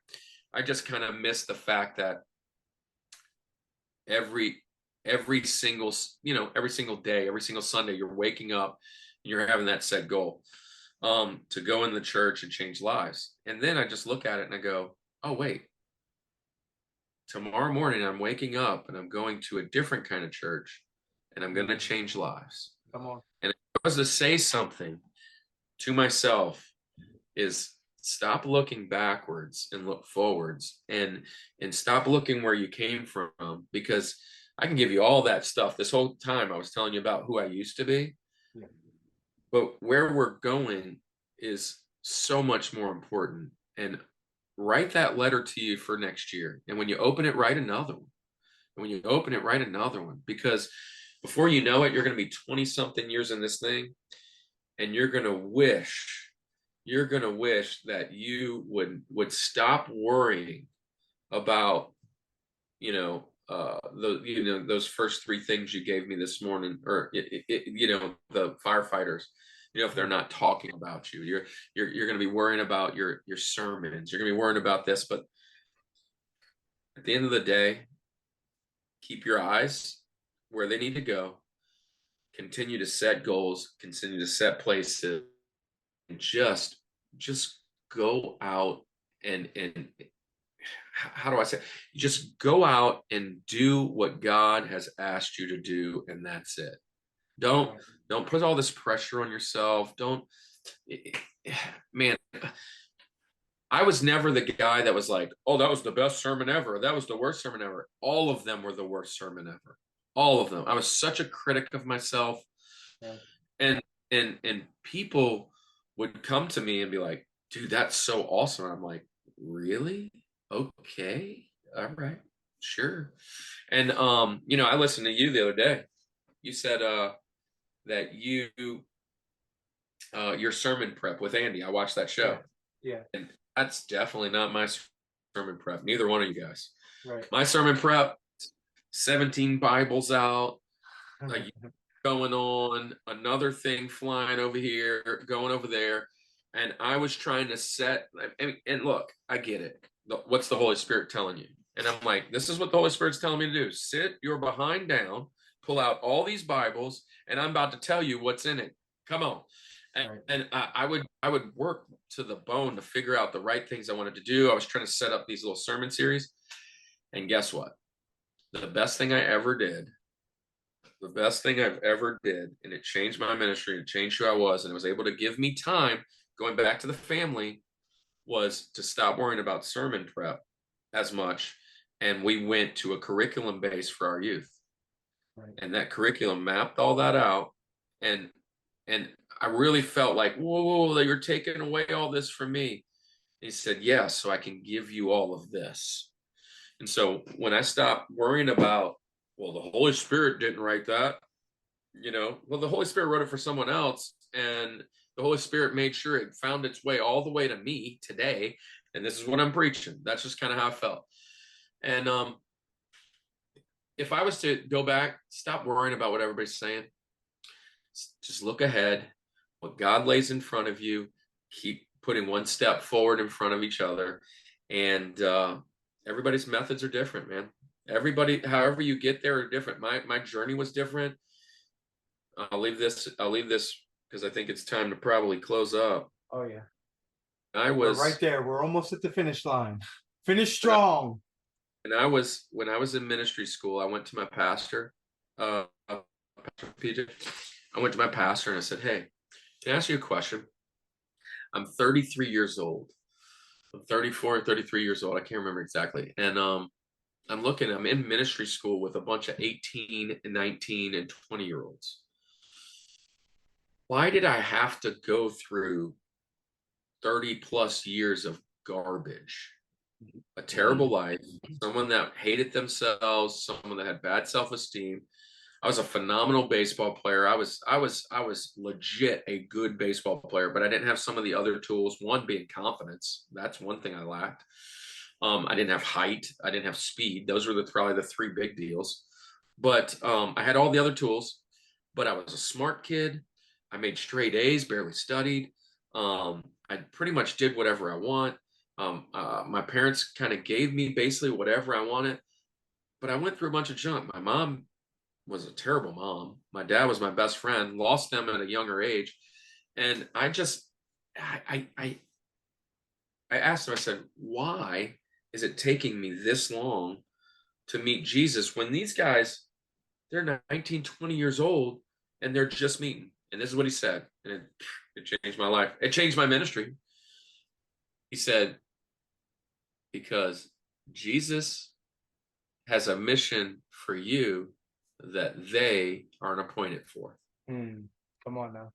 S1: I just kind of miss the fact that every single day, every single Sunday, you're waking up and you're having that set goal to go in the church and change lives. And then I just look at it and I go, oh, wait, tomorrow morning I'm waking up and I'm going to a different kind of church and I'm going to change lives.
S3: Come on.
S1: And if I was to say something to myself, is stop looking backwards and look forwards, and stop looking where you came from, because I can give you all that stuff. This whole time I was telling you about who I used to be, but where we're going is so much more important. And write that letter to you for next year. And when you open it, write another one. And when you open it, write another one, because before you know it, you're going to be 20 something years in this thing. And you're going to wish that you would stop worrying about, those first three things you gave me this morning, or, the firefighters, if they're not talking about you, you're going to be worrying about your sermons. You're going to be worrying about this, but at the end of the day, keep your eyes where they need to go. Continue to set goals, continue to set places, and just go out and how do I say? Just go out and do what God has asked you to do, and that's it. Don't put all this pressure on yourself. Man, I was never the guy that was like, oh, that was the best sermon ever. That was the worst sermon ever. All of them were the worst sermon ever. All of them. I was such a critic of myself. Yeah. And people would come to me and be like, dude, that's so awesome. And I'm like, really? Okay. All right. Sure. And, I listened to you the other day. You said that your sermon prep with Andy, I watched that show.
S3: Yeah.
S1: And that's definitely not my sermon prep. Neither one of you guys.
S3: Right.
S1: My sermon prep, 17 Bibles out, like going on, another thing flying over here, going over there. And I was trying to set, and look, I get it. What's the Holy Spirit telling you? And I'm like, this is what the Holy Spirit's telling me to do. Sit your behind down, pull out all these Bibles, and I'm about to tell you what's in it. Come on. And I would work to the bone to figure out the right things I wanted to do. I was trying to set up these little sermon series. And guess what? The best thing I ever did, and it changed my ministry, it changed who I was, and it was able to give me time going back to the family, was to stop worrying about sermon prep as much. And we went to a curriculum base for our youth. Right. And that curriculum mapped all that out. And I really felt like, whoa, you're taking away all this from me. And he said, yeah, so I can give you all of this. And so when I stopped worrying about, well, the Holy Spirit didn't write that, well, the Holy Spirit wrote it for someone else. And the Holy Spirit made sure it found its way all the way to me today. And this is what I'm preaching. That's just kind of how I felt. And if I was to go back, stop worrying about what everybody's saying. Just look ahead. What God lays in front of you, keep putting one step forward in front of each other. And everybody's methods are different, man. Everybody, however you get there, are different. My journey was different. I'll leave this because I think it's time to probably close up.
S3: Oh yeah.
S1: We're
S3: right there. We're almost at the finish line. Finish strong.
S1: When I was in ministry school, I went to my pastor, Pastor PJ. I went to my pastor and I said, "Hey, can I ask you a question? I'm 33 years old. I'm 34 or 33 years old. I can't remember exactly. And I'm in ministry school with a bunch of 18 and 19 and 20-year-olds. Why did I have to go through 30 plus years of garbage? A terrible life, someone that hated themselves, someone that had bad self-esteem. I was a phenomenal baseball player. I was legit a good baseball player, but I didn't have some of the other tools. One being confidence. That's one thing I lacked. I didn't have height. I didn't have speed. Those were probably the three big deals. But I had all the other tools. But I was a smart kid. I made straight A's, barely studied. I pretty much did whatever I want. My parents kind of gave me basically whatever I wanted. But I went through a bunch of junk. My mom was a terrible mom. My dad was my best friend, lost them at a younger age. And I asked him, I said, why is it taking me this long to meet Jesus when these guys, they're 19, 20 years old and they're just meeting? And this is what he said. And it changed my life. It changed my ministry. He said, because Jesus has a mission for you that they aren't appointed for.
S3: Come on now.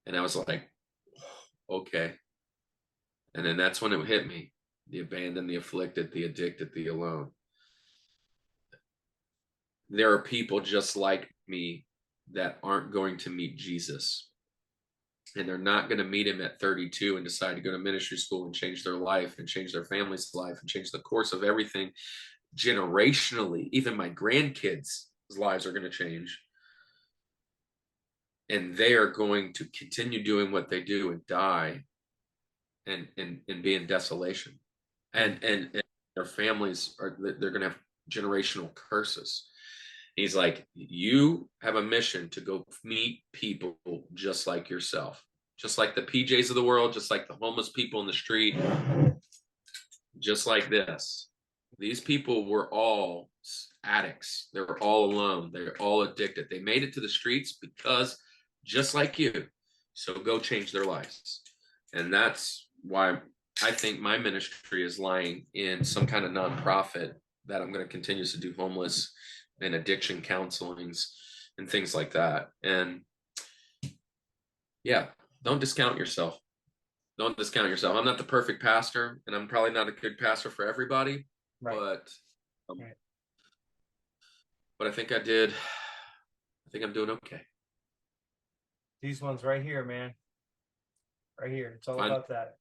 S1: And I was like, okay. And then that's when it hit me. The abandoned, the afflicted, the addicted, the alone. There are people just like me that aren't going to meet Jesus. And they're not going to meet him at 32 and decide to go to ministry school and change their life and change their family's life and change the course of everything generationally. Even my grandkids' lives are going to change. And they are going to continue doing what they do and die and be in desolation. And their families they're going to have generational curses. He's like, you have a mission to go meet people just like yourself, just like the PJs of the world, just like the homeless people in the street, just like this. These people were all addicts. They were all alone. They're all addicted. They made it to the streets because just like you. So go change their lives. And that's why I think my ministry is lying in some kind of nonprofit that I'm going to continue to do homeless and addiction counselings and things like that. And yeah, don't discount yourself. Don't discount yourself. I'm not the perfect pastor, and I'm probably not a good pastor for everybody, right. But I think I'm doing okay.
S3: These ones right here, man. Right here. It's all about that.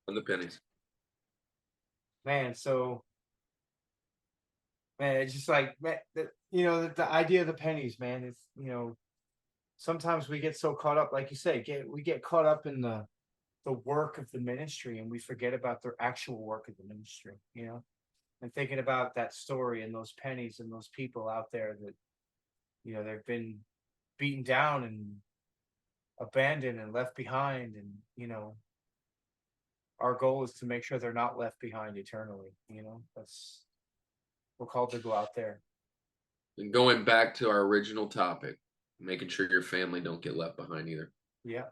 S1: On the pennies.
S3: Man, so man, it's just like, the idea of the pennies, man, is, sometimes we get so caught up, like you say, we get caught up in the work of the ministry and we forget about the actual work of the ministry, and thinking about that story and those pennies and those people out there that, they've been beaten down and abandoned and left behind. And, our goal is to make sure they're not left behind eternally. We're called to go out there.
S1: And going back to our original topic, making sure your family don't get left behind either.
S3: Yeah.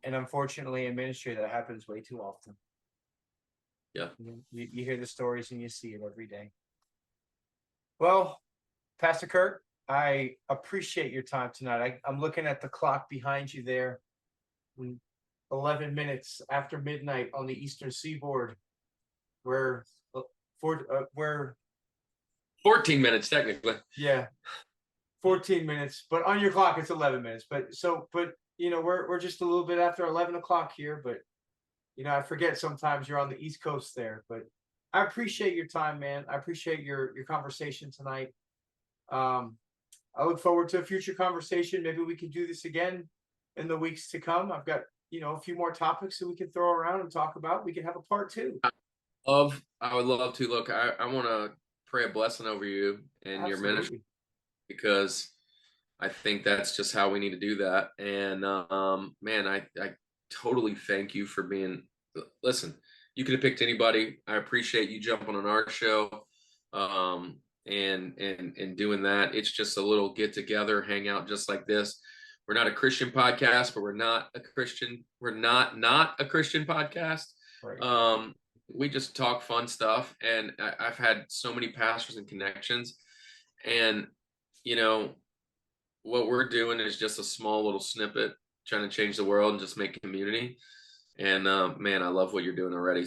S3: And unfortunately, in ministry, that happens way too often.
S1: Yeah.
S3: You hear the stories and you see it every day. Well, Pastor Kirk, I appreciate your time tonight. I'm looking at the clock behind you there. 11 minutes after midnight on the Eastern Seaboard. We're
S1: 14 minutes technically.
S3: Yeah, 14 minutes, but on your clock it's 11 minutes. But we're just a little bit after 11 o'clock here. But I forget sometimes you're on the East Coast there. But I appreciate your time, man. I appreciate your conversation tonight. I look forward to a future conversation. Maybe we can do this again in the weeks to come. I've got a few more topics that we could throw around and talk about. We could have a part 2.
S1: I would love to. Look, I want to pray a blessing over you and your ministry,
S3: Absolutely.
S1: because I think that's just how we need to do that. And man, I totally thank you for being. Listen, you could have picked anybody. I appreciate you jumping on our show, and doing that. It's just a little get together, hang out, just like this. We're not a Christian podcast, but we're not a Christian. We're not a Christian podcast.
S3: Right.
S1: We just talk fun stuff, and I've had so many pastors and connections, and what we're doing is just a small little snippet, trying to change the world and just make community. And man, I love what you're doing already.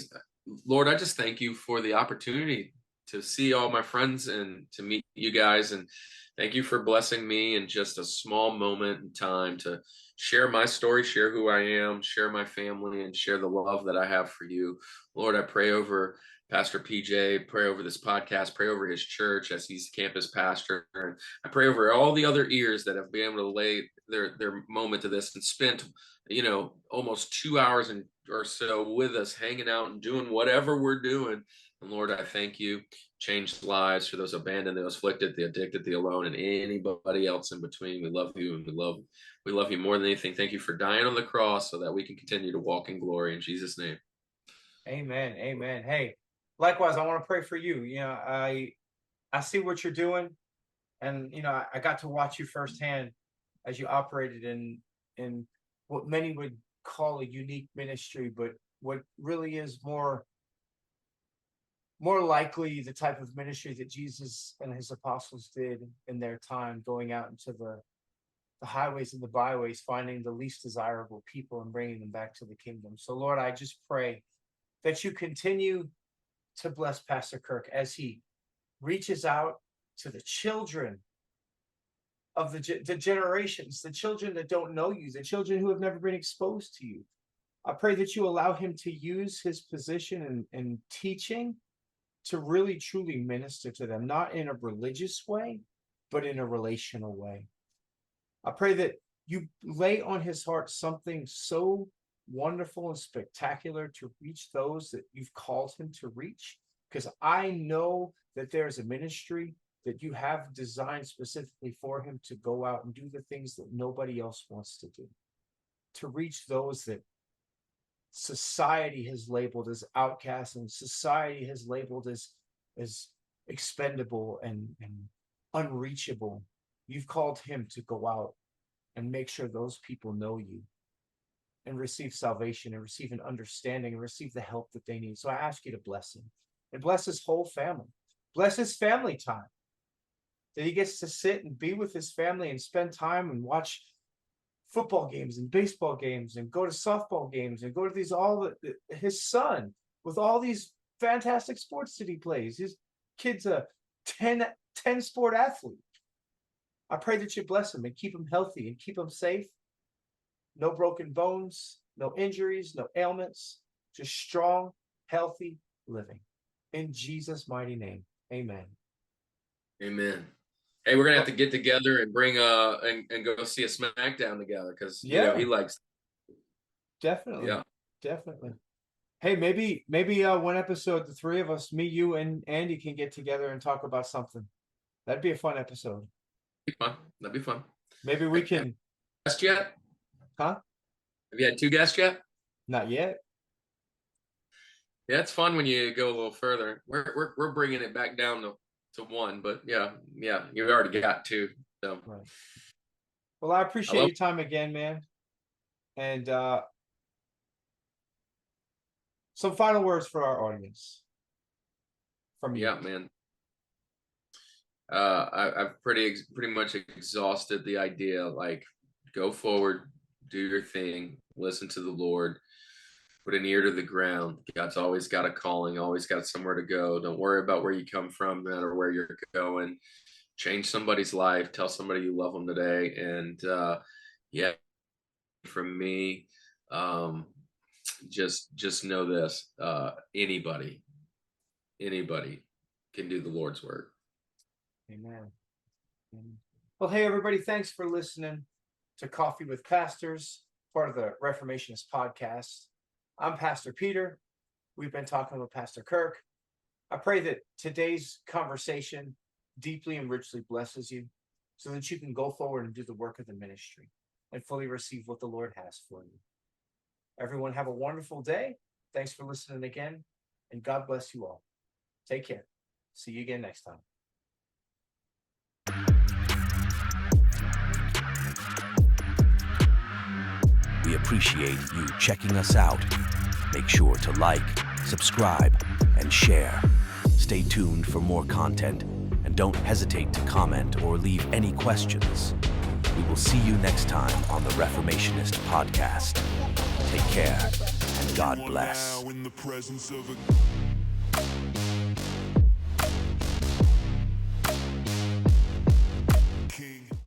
S1: Lord, I just thank you for the opportunity to see all my friends and to meet you guys. And thank you for blessing me in just a small moment in time to share my story, share who I am, share my family, and share the love that I have for you. Lord, I pray over Pastor PJ, pray over this podcast, pray over his church as he's campus pastor. And I pray over all the other ears that have been able to lay their moment to this and spent, almost 2 hours or so with us, hanging out and doing whatever we're doing. And Lord, I thank you. Change lives for those abandoned, those afflicted, the addicted, the alone, and anybody else in between. We love you, and we love you more than anything. Thank you for dying on the cross so that we can continue to walk in glory. In Jesus' name.
S3: Amen. Amen. Hey, likewise, I want to pray for you. I see what you're doing, and I got to watch you firsthand as you operated in what many would call a unique ministry, but what really is more likely the type of ministry that Jesus and his apostles did in their time, going out into the highways and the byways, finding the least desirable people and bringing them back to the kingdom. So Lord, I just pray that you continue to bless Pastor Kirk as he reaches out to the children of the generations, the children that don't know you, the children who have never been exposed to you. I pray that you allow him to use his position in teaching to really truly minister to them, not in a religious way, but in a relational way. I pray that you lay on his heart something so wonderful and spectacular to reach those that you've called him to reach, because I know that there's a ministry that you have designed specifically for him to go out and do the things that nobody else wants to do, to reach those that society has labeled as outcasts and society has labeled as expendable and unreachable. You've called him to go out and make sure those people know you and receive salvation and receive an understanding and receive the help that they need. So I ask you to bless him and bless his whole family. Bless his family time, that he gets to sit and be with his family and spend time and watch football games and baseball games and go to softball games and go to his son with all these fantastic sports that he plays. His kid's a 10 sport athlete. I pray that you bless him and keep him healthy and keep him safe. No broken bones, no injuries, no ailments, just strong, healthy living. In Jesus' mighty name, amen.
S1: Amen. Hey, we're gonna have to get together and bring and go see a SmackDown together, because he likes.
S3: Definitely.
S1: Yeah.
S3: Definitely. Hey, maybe one episode, the three of us, me, you, and Andy, can get together and talk about something. That'd be a fun episode.
S1: That'd be fun.
S3: Maybe we can.
S1: Guest yet?
S3: Huh?
S1: Have you had 2 guests yet?
S3: Not yet.
S1: Yeah, it's fun when you go a little further. We're bringing it back down to 1, but yeah, you already got 2. So.
S3: Right. Well, I appreciate your time again, man. And some final words for our audience from you.
S1: Yeah, man. I've pretty much exhausted the idea. Like, go forward, do your thing, listen to the Lord, put an ear to the ground. God's always got a calling, always got somewhere to go. Don't worry about where you come from, no matter where you're going. Change somebody's life. Tell somebody you love them today. And from me, just know this: anybody can do the Lord's work.
S3: Amen. Well, hey everybody, thanks for listening to Coffee with Pastors. part of the Reformationist Podcast. I'm Pastor Peter. We've been talking with Pastor Kirk. I pray that today's conversation deeply and richly blesses you so that you can go forward and do the work of the ministry and fully receive what the Lord has for you. Everyone have a wonderful day. Thanks for listening again, and God bless you all. Take care. See you again next time.
S2: We appreciate you checking us out. Make sure to like, subscribe, and share. Stay tuned for more content, and don't hesitate to comment or leave any questions. We will see you next time on the Reformationist Podcast. Take care, and God bless.